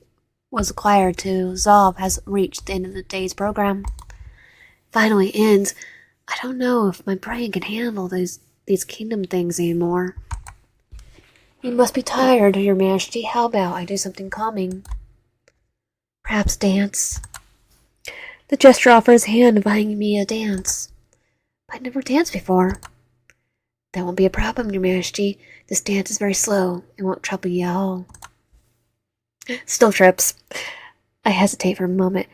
was required to resolve has reached the end of the day's program. Finally ends. I don't know if my brain can handle these kingdom things anymore. You must be tired, Your Majesty. How about I do something calming? Perhaps dance? The Jester offered his hand, inviting me to dance. I'd never danced before. That won't be a problem, Your Majesty. This dance is very slow. It won't trouble you at all. Still trips. I hesitate for a moment,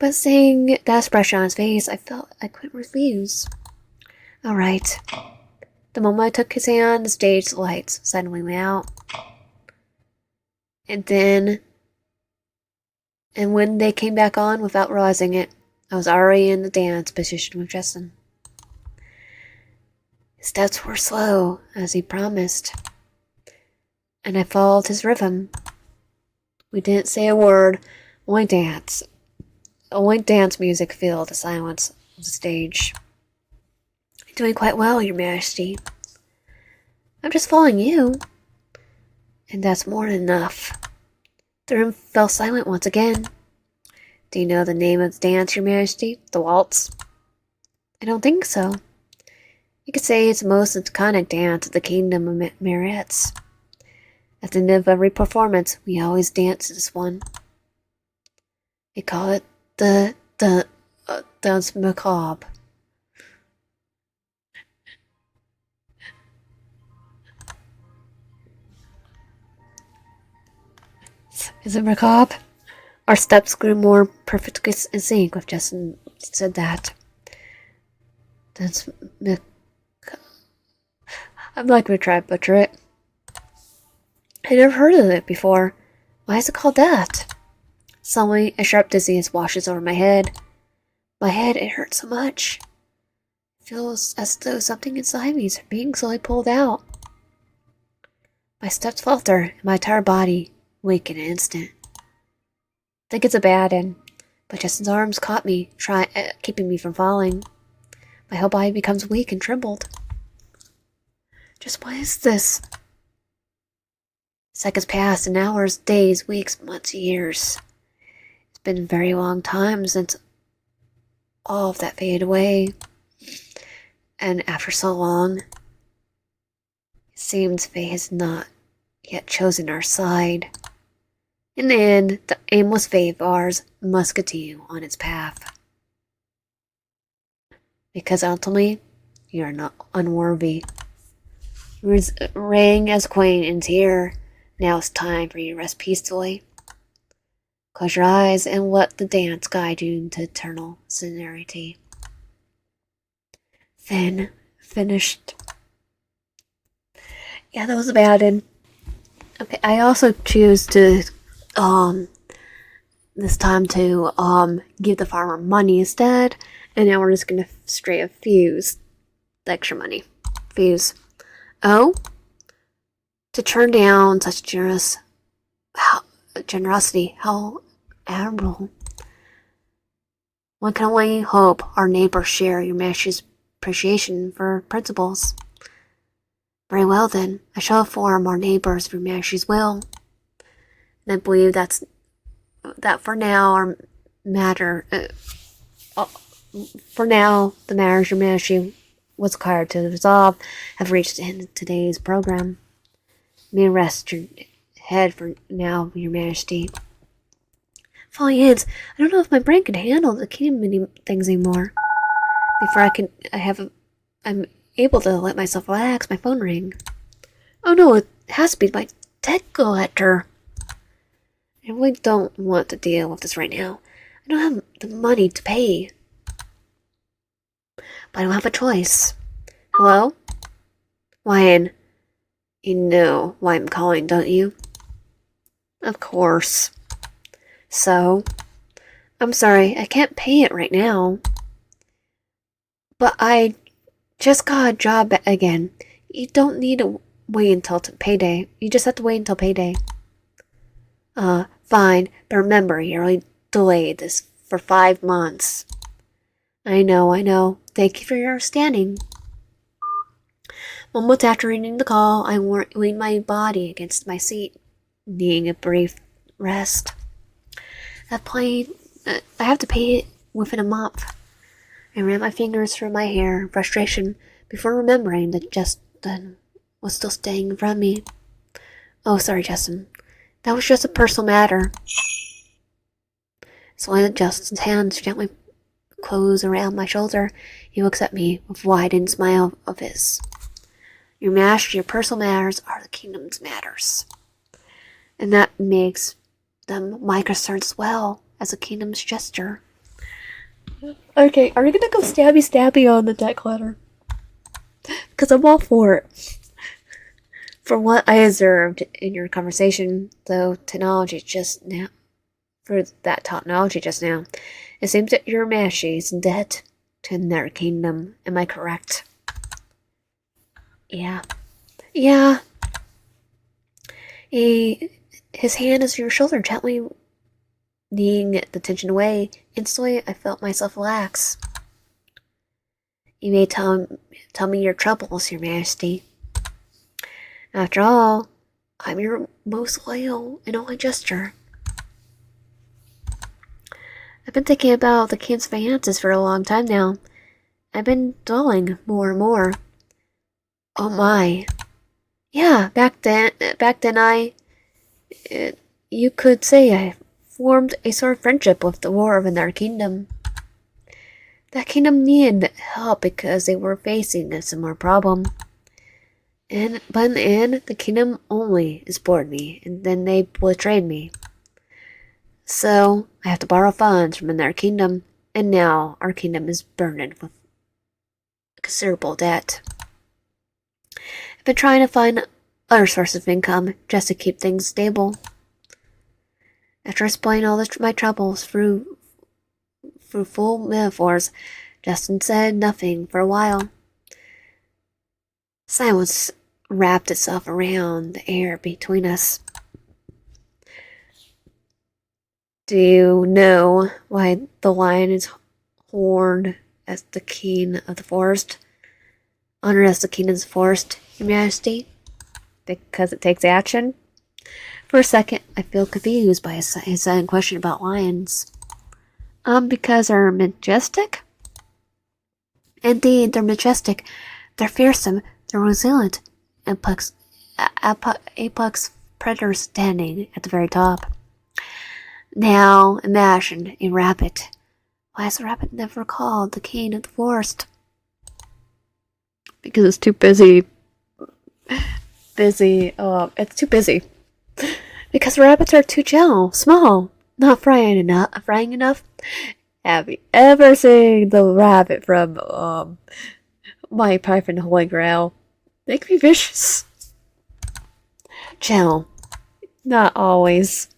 but seeing that expression on his face, I felt I couldn't refuse. All right. The moment I took his hand, the stage lights suddenly went out. And when they came back on without realizing it, I was already in the dance position with Justin. His steps were slow, as he promised, and I followed his rhythm. We didn't say a word, only dance. Only dance music filled the silence of the stage. Doing quite well, Your Majesty. I'm just following you. And that's more than enough. The room fell silent once again. Do you know the name of the dance, Your Majesty? The waltz? I don't think so. You could say it's the most iconic dance of the kingdom of Marionettes. At the end of every performance, we always dance this one. We call it the dance macabre. Is it macabre? Our steps grew more perfectly in sync with Justin said that. That's macabre. I'm not going to try to butcher it. I never heard of it before. Why is it called that? Suddenly, a sharp dizziness washes over my head. My head, it hurts so much. It feels as though something inside me is being slowly pulled out. My steps falter, and my entire body wake in an instant. I think it's a bad end, but Justin's arms caught me, keeping me from falling. My whole body becomes weak and trembled. Just what is this? Seconds pass, and hours, days, weeks, months, years. It's been a very long time since all of that faded away. And after so long, it seems fate has not yet chosen our side. In the end, the aimless fate of ours must continue on its path. Because ultimately, you are not unworthy. Reigning as queen ends here. Now it's time for you to rest peacefully. Close your eyes and let the dance guide you into eternal serenity. Then, finished. Yeah, that was a bad one. Okay, I also choose to, this time to, give the farmer money instead. And now we're just gonna straight up fuse the extra money. Fuse. Oh? To turn down such generosity, how admirable. One can only hope our neighbors share your Majesty's appreciation for principles. Very well then, I shall inform our neighbors of your Majesty's will. And I believe that for now our matter, for now the matters your Majesty was required to resolve have reached the end of today's program. May rest your head for now, Your Majesty. Falling hands, I don't know if my brain can handle the kingdom things anymore. Before I'm able to let myself relax, my phone rang. Oh no, it has to be my debt collector. I really don't want to deal with this right now. I don't have the money to pay. But I don't have a choice. Hello? Ryan. You know why I'm calling, don't you? Of course. So, I'm sorry, I can't pay it right now. But I just got a job again. You don't need to wait until payday. You just have to wait until payday. Fine, but remember, you're only delayed this for 5 months. I know. Thank you for your understanding. Moments after ending the call, I leaned my body against my seat, needing a brief rest. I have to pay it within a month. I ran my fingers through my hair in frustration before remembering that Justin was still standing in front of me. Oh, sorry, Justin. That was just a personal matter. So I let Justin's hands gently close around my shoulder. He looks at me with a widened smile of his. Your Majesty, your personal matters are the kingdom's matters. And that makes them my concerns as well, as a kingdom's jester. Okay, are we gonna go stabby on the deck letter? Because I'm all for it. For what I observed in your conversation, though technology just now, it seems that your Majesty is in debt to their kingdom. Am I correct? Yeah. His hand is on your shoulder, gently kneeing the tension away. Instantly, I felt myself relax. You may tell me your troubles, Your Majesty. After all, I'm your most loyal and only Jester. I've been thinking about the king's finances for a long time now. I've been dwelling more and more. Oh my. Yeah, back then you could say I formed a sort of friendship with the war of another kingdom. That kingdom needed help because they were facing a similar problem. But in the end, the kingdom only supported me, and then they betrayed me. So, I have to borrow funds from another kingdom, and now our kingdom is burdened with considerable debt. I've been trying to find other sources of income just to keep things stable. After explaining all my troubles through full metaphors, Justin said nothing for a while. Silence wrapped itself around the air between us. Do you know why the lion is honored as the king of the forest? Honored as the king of the forest, Your Majesty? Because it takes action? For a second, I feel confused by his sudden question about lions. Because they're majestic? Indeed, they're majestic. They're fearsome. They're resilient. Apex predators standing at the very top. Now, imagine a rabbit. Why is a rabbit never called the king of the forest? Because it's too busy. It's too busy. Because rabbits are too small, not frying enough. Have you ever seen the rabbit from My Pipe and the Holy Grail? They can be vicious. Gentle, not always.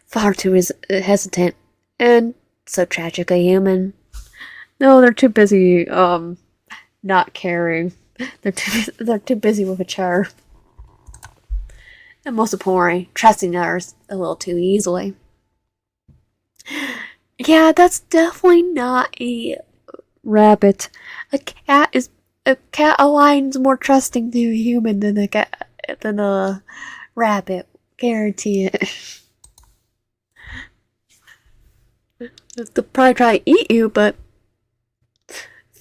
Far too hesitant, and so tragically human. No, they're too busy, not caring. They're too busy with a char. And most importantly, trusting others a little too easily. Yeah, that's definitely not a rabbit. A lion's more trusting to a human than a rabbit. Guarantee it. They'll probably try to eat you, but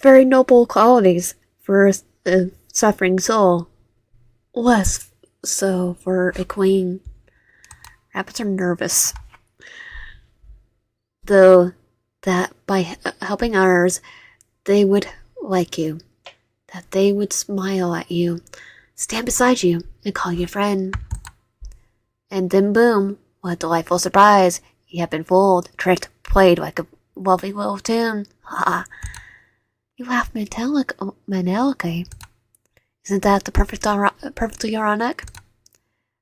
very noble qualities for a suffering soul. Less so for a queen. Rabbits are nervous. Though that by helping others, they would like you. That they would smile at you, stand beside you, and call you a friend. And then boom, what a delightful surprise. You have been fooled, tricked, played like a lovely little tune. Ha! You laugh maniacally. Isn't that the perfectly ironic?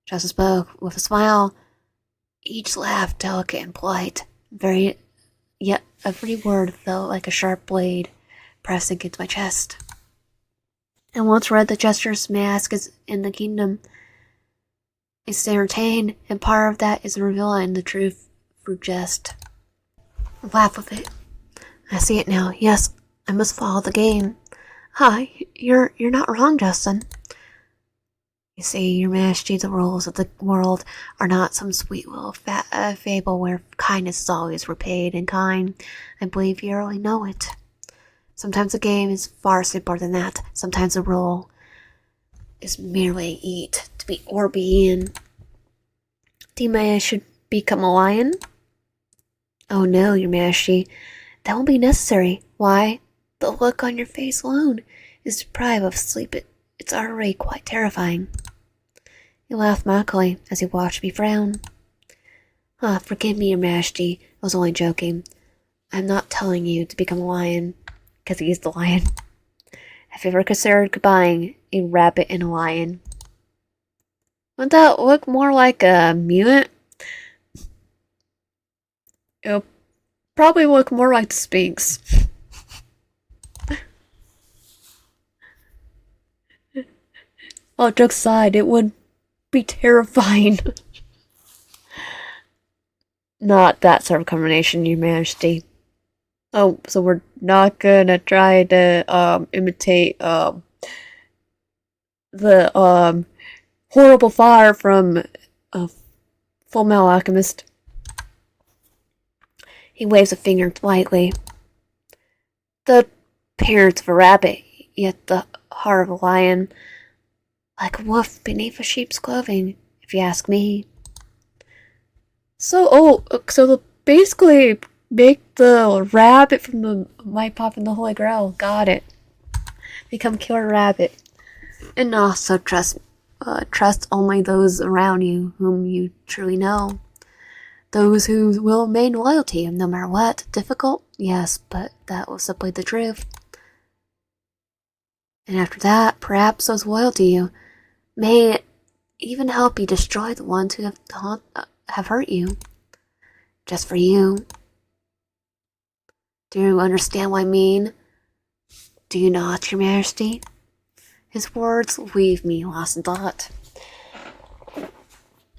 Jester spoke with a smile, each laugh delicate and polite. Yet every word felt like a sharp blade pressed against my chest. And once read the Jester's mask is in the kingdom, it's entertained, and part of that is revealing the truth through jest. Laugh with it. I see it now. Yes, I must follow the game. Hi, you're not wrong, Justin. You see, Your Majesty, the rules of the world are not some sweet little fable where kindness is always repaid in kind. I believe you already know it. Sometimes the game is far simpler than that. Sometimes the rule is merely eat, to be or be in. Do you mean I should become a lion? Oh no, Your Majesty. That won't be necessary. Why? The look on your face alone is deprived of sleep. It's already quite terrifying. He laughed mockingly as he watched me frown. Forgive me, Your Majesty. I was only joking. I'm not telling you to become a lion, because he's the lion. Have you ever considered combining a rabbit and a lion? Wouldn't that look more like a mutant? It'll probably look more like the Sphinx. Oh, jokes aside, it would be terrifying. Not that sort of combination, Your Majesty. Oh, so we're not gonna try to imitate the horrible fire from Full Metal Alchemist. He waves a finger lightly. The appearance of a rabbit, yet the heart of a lion, like a wolf beneath a sheep's clothing, if you ask me. So basically make the rabbit from the Might Pop and the Holy Grail. Got it. Become Killer Rabbit. And also trust only those around you whom you truly know. Those who will remain loyal to you no matter what. Difficult? Yes, but that was simply the truth. And after that, perhaps those loyal to you may even help you destroy the ones who have hurt you. Just for you. Do you understand what I mean? Do you not, Your Majesty? His words leave me lost in thought.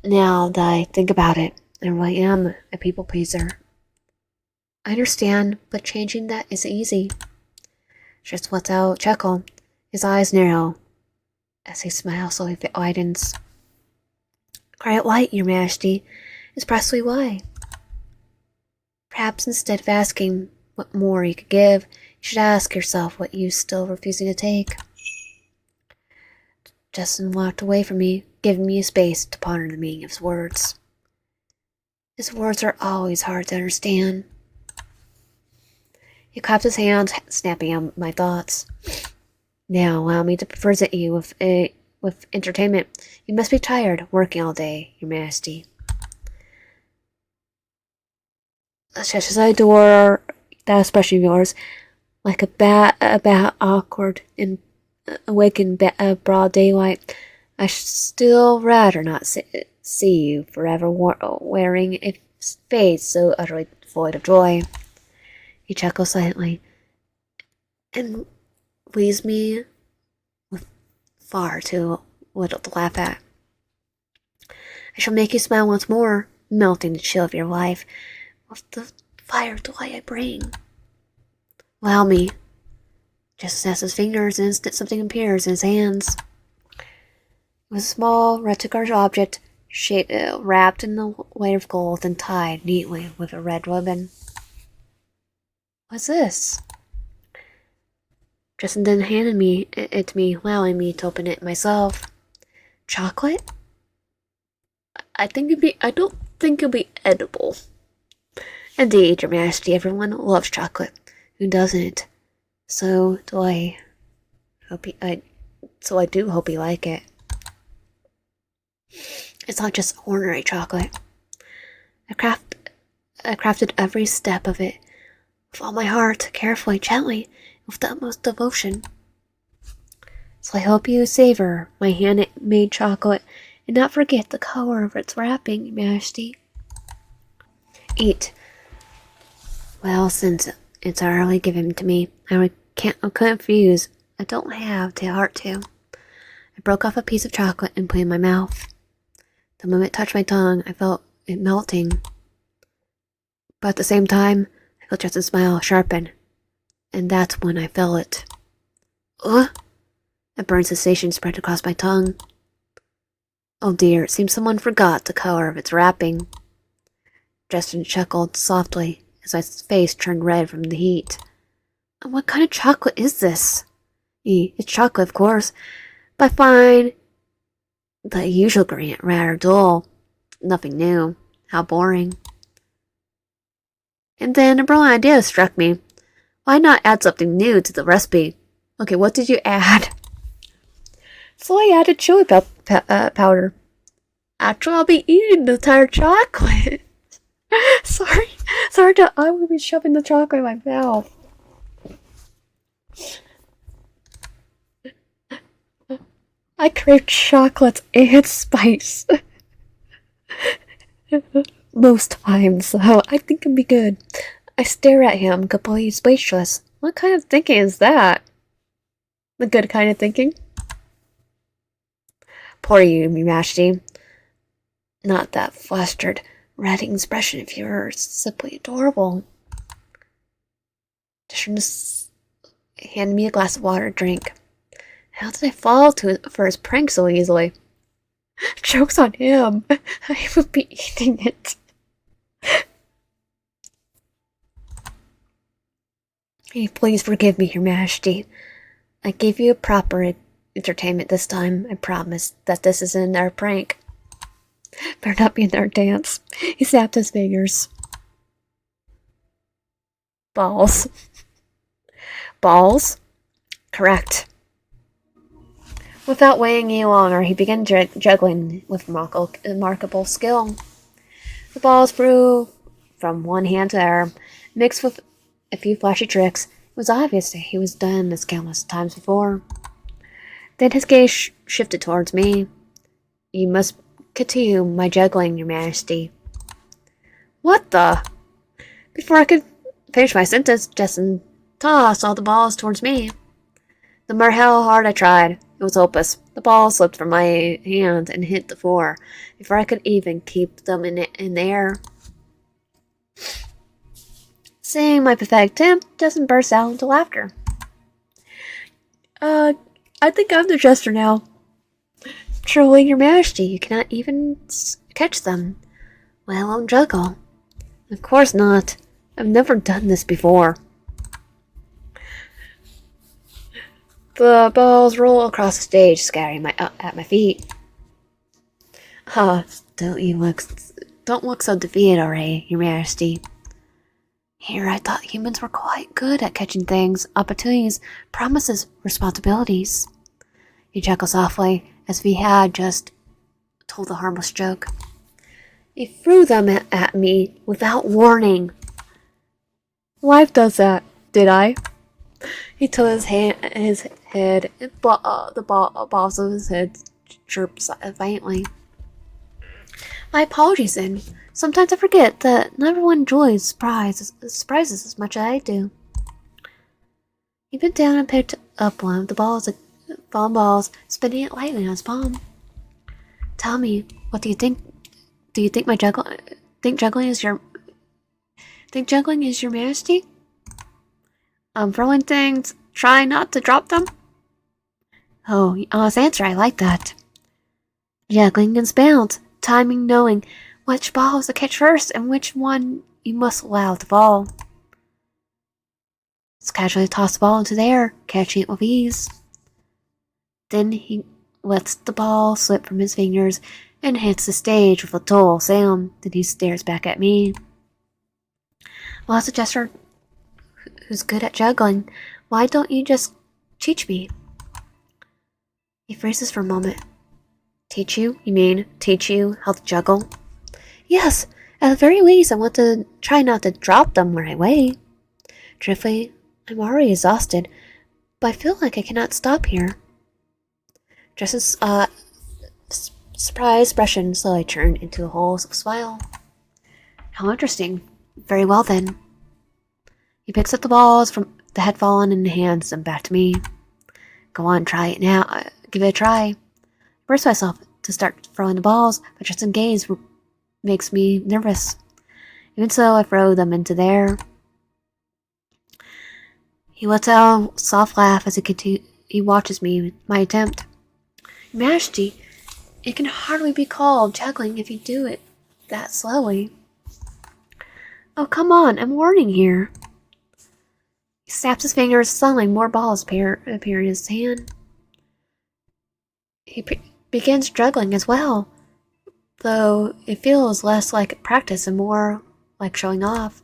Now that I think about it, I really am a people pleaser. I understand, but changing that isn't easy. Just lets out chuckle. His eyes narrow as he smiles slowly widens. Quiet light, Your Majesty, is precisely why. Perhaps instead of asking what more you could give, you should ask yourself what you still refusing to take. Justin walked away from me, giving me space to ponder the meaning of his words. His words are always hard to understand. He clapped his hands, snapping out my thoughts. Now allow me to present you with entertainment. You must be tired, working all day, Your Majesty. Just as I adore that expression of yours, like a bat awkward and awake in broad daylight, I should still rather not see you forever wearing a face so utterly void of joy. He chuckles silently and leaves me with far too little to laugh at. I shall make you smile once more, melting the chill of your life with the fire of delight I bring. Allow me. Just as his fingers, an instant something appears in his hands. It was a small, reticulated object, wrapped in the layer of gold and tied neatly with a red ribbon. What's this? Justin then handed it to me, allowing me to open it myself. Chocolate? I don't think it'll be edible. Indeed, Your Majesty, everyone loves chocolate. Who doesn't? So I do hope you like it. It's not just ordinary chocolate. I crafted every step of it with all my heart, carefully, gently, with the utmost devotion. So I hope you savor my handmade chocolate and not forget the color of its wrapping, Your Majesty. Eat. Well, since it's already given to me, I couldn't refuse. I don't have the heart to. I broke off a piece of chocolate and put it in my mouth. The moment it touched my tongue, I felt it melting. But at the same time, I felt Justin's smile sharpen. And that's when I felt it. A burning sensation spread across my tongue. Oh dear, it seems someone forgot the color of its wrapping. Justin chuckled softly as my face turned red from the heat. What kind of chocolate is this? It's chocolate, of course, but I find the usual ingredient rather dull. Nothing new. How boring. And then a brilliant idea struck me. Why not add something new to the recipe? Okay, what did you add? So I added chili powder. Actually, I'll be eating the entire chocolate. Sorry, I will be shoving the chocolate in my mouth. I crave chocolate and spice. Most times, so I think it'll be good. I stare at him, completely speechless. What kind of thinking is that? The good kind of thinking? Poor you, Your Majesty. Not that flustered, red expression of yours. Simply adorable. Gesture handed me a glass of water to drink. How did I fall for his prank so easily? Joke's on him. I would be eating it. Hey, please forgive me, Your Majesty. I gave you a proper entertainment this time. I promise that this isn't our prank. Better not be in our dance. He snapped his fingers. Balls. Balls? Correct. Without waiting any longer, he began juggling with remarkable skill. The balls flew from one hand to the other, mixed with a few flashy tricks. It was obvious that he was done this countless times before. Then his gaze shifted towards me. You must continue my juggling, Your Majesty. What the? Before I could finish my sentence, Justin tossed all the balls towards me. No matter how hard I tried, it was hopeless. The ball slipped from my hand and hit the floor before I could even keep them in the air. Seeing my pathetic attempt, Justin burst out into laughter. I think I'm the Jester now. Truly, Your Majesty, you cannot even catch them, let alone juggle. Of course not. I've never done this before. The balls roll across the stage, scattering at my feet. Don't look so defeated already, Your Majesty. Here I thought humans were quite good at catching things, opportunities, promises, responsibilities. He chuckled softly, as if he had just told a harmless joke. He threw them at me without warning. Life does that, did I? He tilted his head, and the balls of his head chirped violently. My apologies, then. Sometimes I forget that not everyone enjoys surprises as much as I do. He bent down and picked up one of the fallen balls, spinning it lightly on his palm. Tell me, what do you think? Do you think juggling is your Majesty? I'm throwing things, try not to drop them. Oh, honest answer, I like that. Juggling and bounce, timing, knowing which balls to catch first and which one you must allow to fall. Just casually toss the ball into the air, catching it with ease. Then he lets the ball slip from his fingers and hits the stage with a dull sound. Then he stares back at me. Well, as a Jester who's good at juggling, why don't you just teach me? He freezes for a moment. Teach you? You mean teach you how to juggle? Yes, at the very least, I want to try not to drop them right away. Truthfully, I'm already exhausted, but I feel like I cannot stop here. Justin's surprised expression slowly turned into a whole smile. How interesting. Very well then. He picks up the balls from that had fallen and hands them back to me. Go on, try it now. Give it a try. I forced myself to start throwing the balls, but Justin's gaze makes me nervous. Even so, I throw them into the air. He lets out a soft laugh as he watches me, my attempt. Your Majesty, it can hardly be called juggling if you do it that slowly. Oh, come on, I'm warning here. He snaps his fingers, suddenly more balls appear in his hand. He begins juggling as well, though it feels less like practice and more like showing off.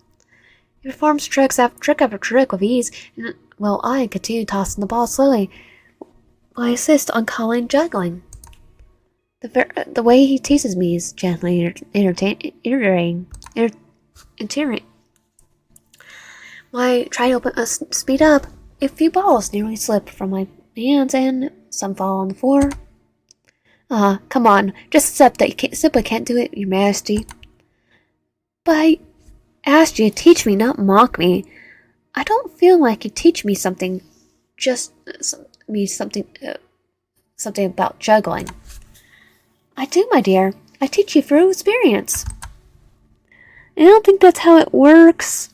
He performs trick after trick with ease, and while I continue tossing the ball slowly, I insist on calling juggling. The way he teases me is gently irritating. When I try to speed up, a few balls nearly slip from my hands and some fall on the floor. Come on, just accept that you simply can't do it, Your Majesty. But I asked you to teach me, not mock me. I don't feel like you teach me something, something about juggling. I do, my dear. I teach you through experience. I don't think that's how it works.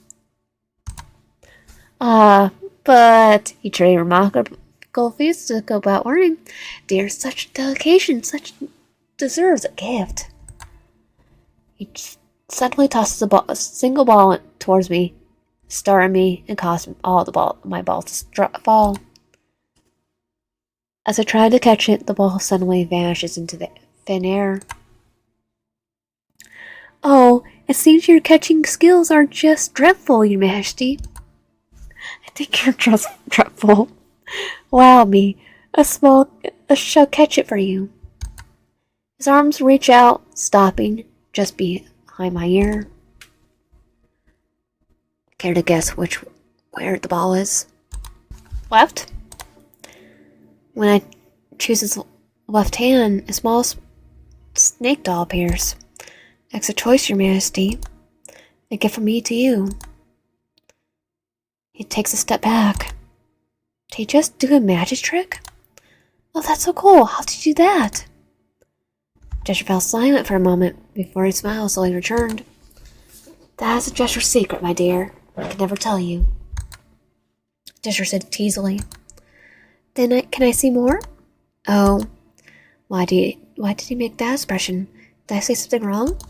But he truly remarkable feats to go about learning. Dear, such delegation, such deserves a gift. He suddenly tosses a single ball towards me, starring me, and causing my balls to fall. As I try to catch it, the ball suddenly vanishes into the thin air. Oh, it seems your catching skills are just dreadful, Your Majesty. I think you're just dreadful. Allow me. I shall catch it for you. His arms reach out, stopping just behind my ear. Care to guess where the ball is? Left? When I choose his left hand, a small snake doll appears. Extra choice, Your Majesty. A gift from me to you. He takes a step back. Did he just do a magic trick? Oh, that's so cool. How did you do that? Jester fell silent for a moment before his smile slowly returned. That is a Jester's secret, my dear. I can never tell you. Jester said teasily. Then can I see more? Oh, why did he make that expression? Did I say something wrong?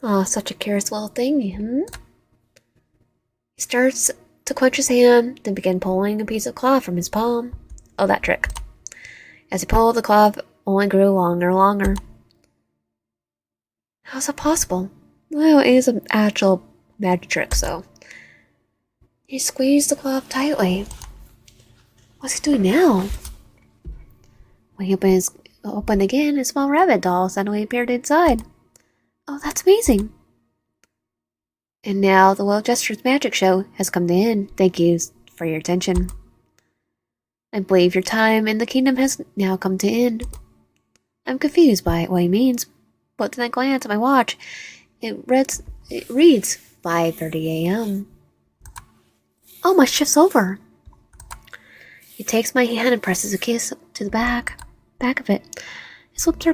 Ah, such a curious little thing, He starts to clench his hand, then began pulling a piece of cloth from his palm. Oh, that trick. As he pulled, the cloth only grew longer and longer. How's that possible? Well, it is an actual magic trick, so. He squeezed the cloth tightly. What's he doing now? When he opened again, a small rabbit doll suddenly appeared inside. Oh, that's amazing. And now the Little Jester's magic show has come to an end. Thank you for your attention. I believe your time in the kingdom has now come to end. I'm confused by what he means, but then I glance at my watch. It reads 5:30 a.m. Oh, my shift's over. He takes my hand and presses a kiss to the back of it. His lips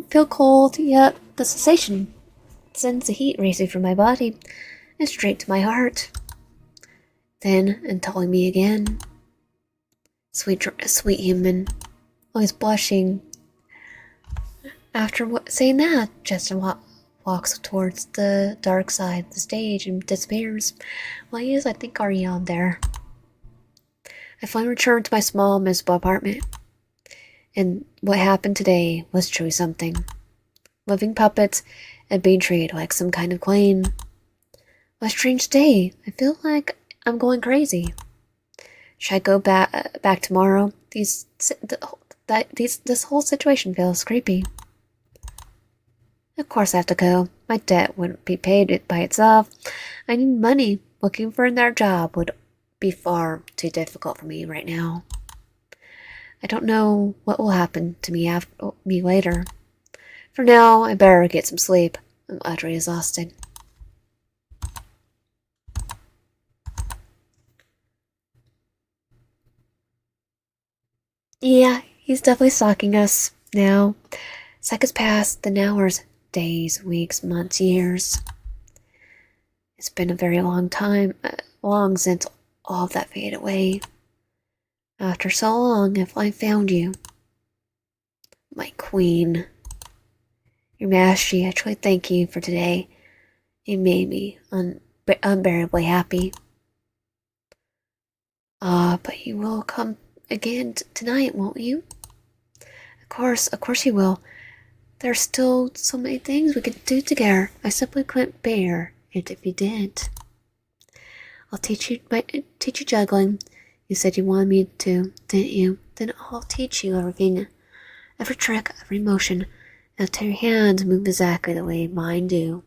feel cold, yet the sensation sends the heat racing through my body and straight to my heart. Then, and telling me again, sweet human, always blushing. After saying that, Jester walks towards the dark side of the stage and disappears. Well, he is, I think, already on there. I finally returned to my small, miserable apartment. And what happened today was truly something. Living puppets and being treated like some kind of queen. What a strange day. I feel like I'm going crazy. Should I go back tomorrow? This whole situation feels creepy. Of course I have to go. My debt wouldn't be paid by itself. I need money. Looking for another job would be far too difficult for me right now. I don't know what will happen to me later. For now, I better get some sleep. I'm utterly exhausted. Yeah, he's definitely stalking us now. Seconds pass, then hours, days, weeks, months, years. It's been a very long since all of that faded away. After so long, I finally found you. My queen. Your Majesty, I truly thank you for today. It made me unbearably happy. But you will come again tonight, won't you? Of course you will. There's still so many things we could do together. I simply couldn't bear it if you didn't. I'll teach you juggling. You said you wanted me to, didn't you? Then I'll teach you everything. Every trick, every motion. Until your hands move exactly the way mine do.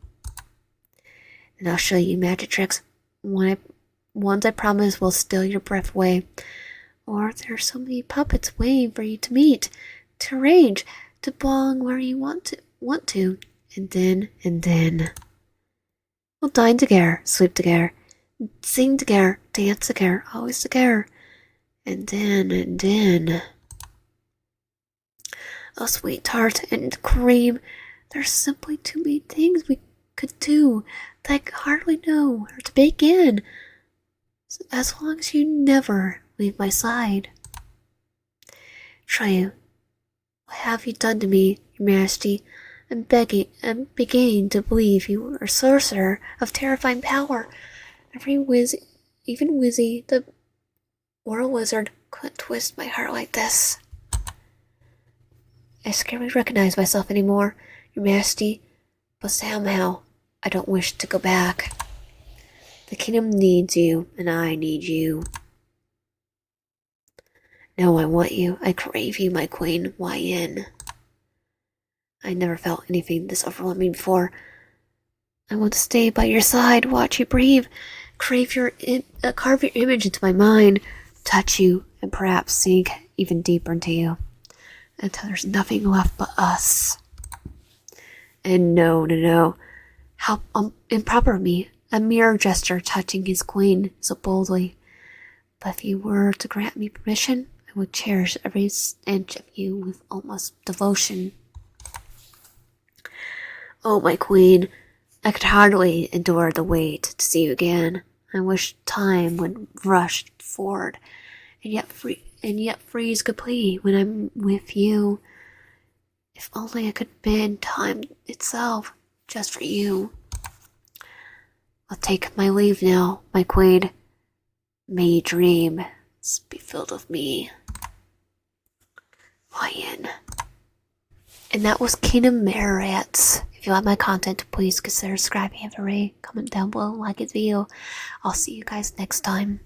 Then I'll show you magic tricks. Ones I promise will steal your breath away. Or there are so many puppets waiting for you to meet, to arrange, to belong where you want to. And then. We'll dine together, sleep together, sing together, dance together, always together. And then. Oh, sweet tart and cream. There's simply too many things we could do that I hardly know where to begin. as long as you never leave my side. Try what have you done to me, Your Majesty? I'm beginning to believe you are a sorcerer of terrifying power. Even Wizzy, the World Wizard, couldn't twist my heart like this. I scarcely recognize myself anymore, Your Majesty, but somehow I don't wish to go back. The kingdom needs you, and I need you. No, I want you. I crave you, my queen. Yn. I never felt anything this overwhelming before. I want to stay by your side, watch you breathe, carve your image into my mind, touch you, and perhaps sink even deeper into you, until there's nothing left but us. And no. How improper of me, a mere jester touching his queen so boldly. But if you were to grant me permission, I would cherish every inch of you with almost devotion. Oh, my queen, I could hardly endure the wait to see you again. I wish time would rush forward, and yet freeze completely when I'm with you. If only I could bend time itself just for you. I'll take my leave now, my queen. May your dreams be filled with me. Yn. And that was Kingdom Marionettes. If you like my content, please consider subscribing, have a rate, comment down below, like this video. I'll see you guys next time.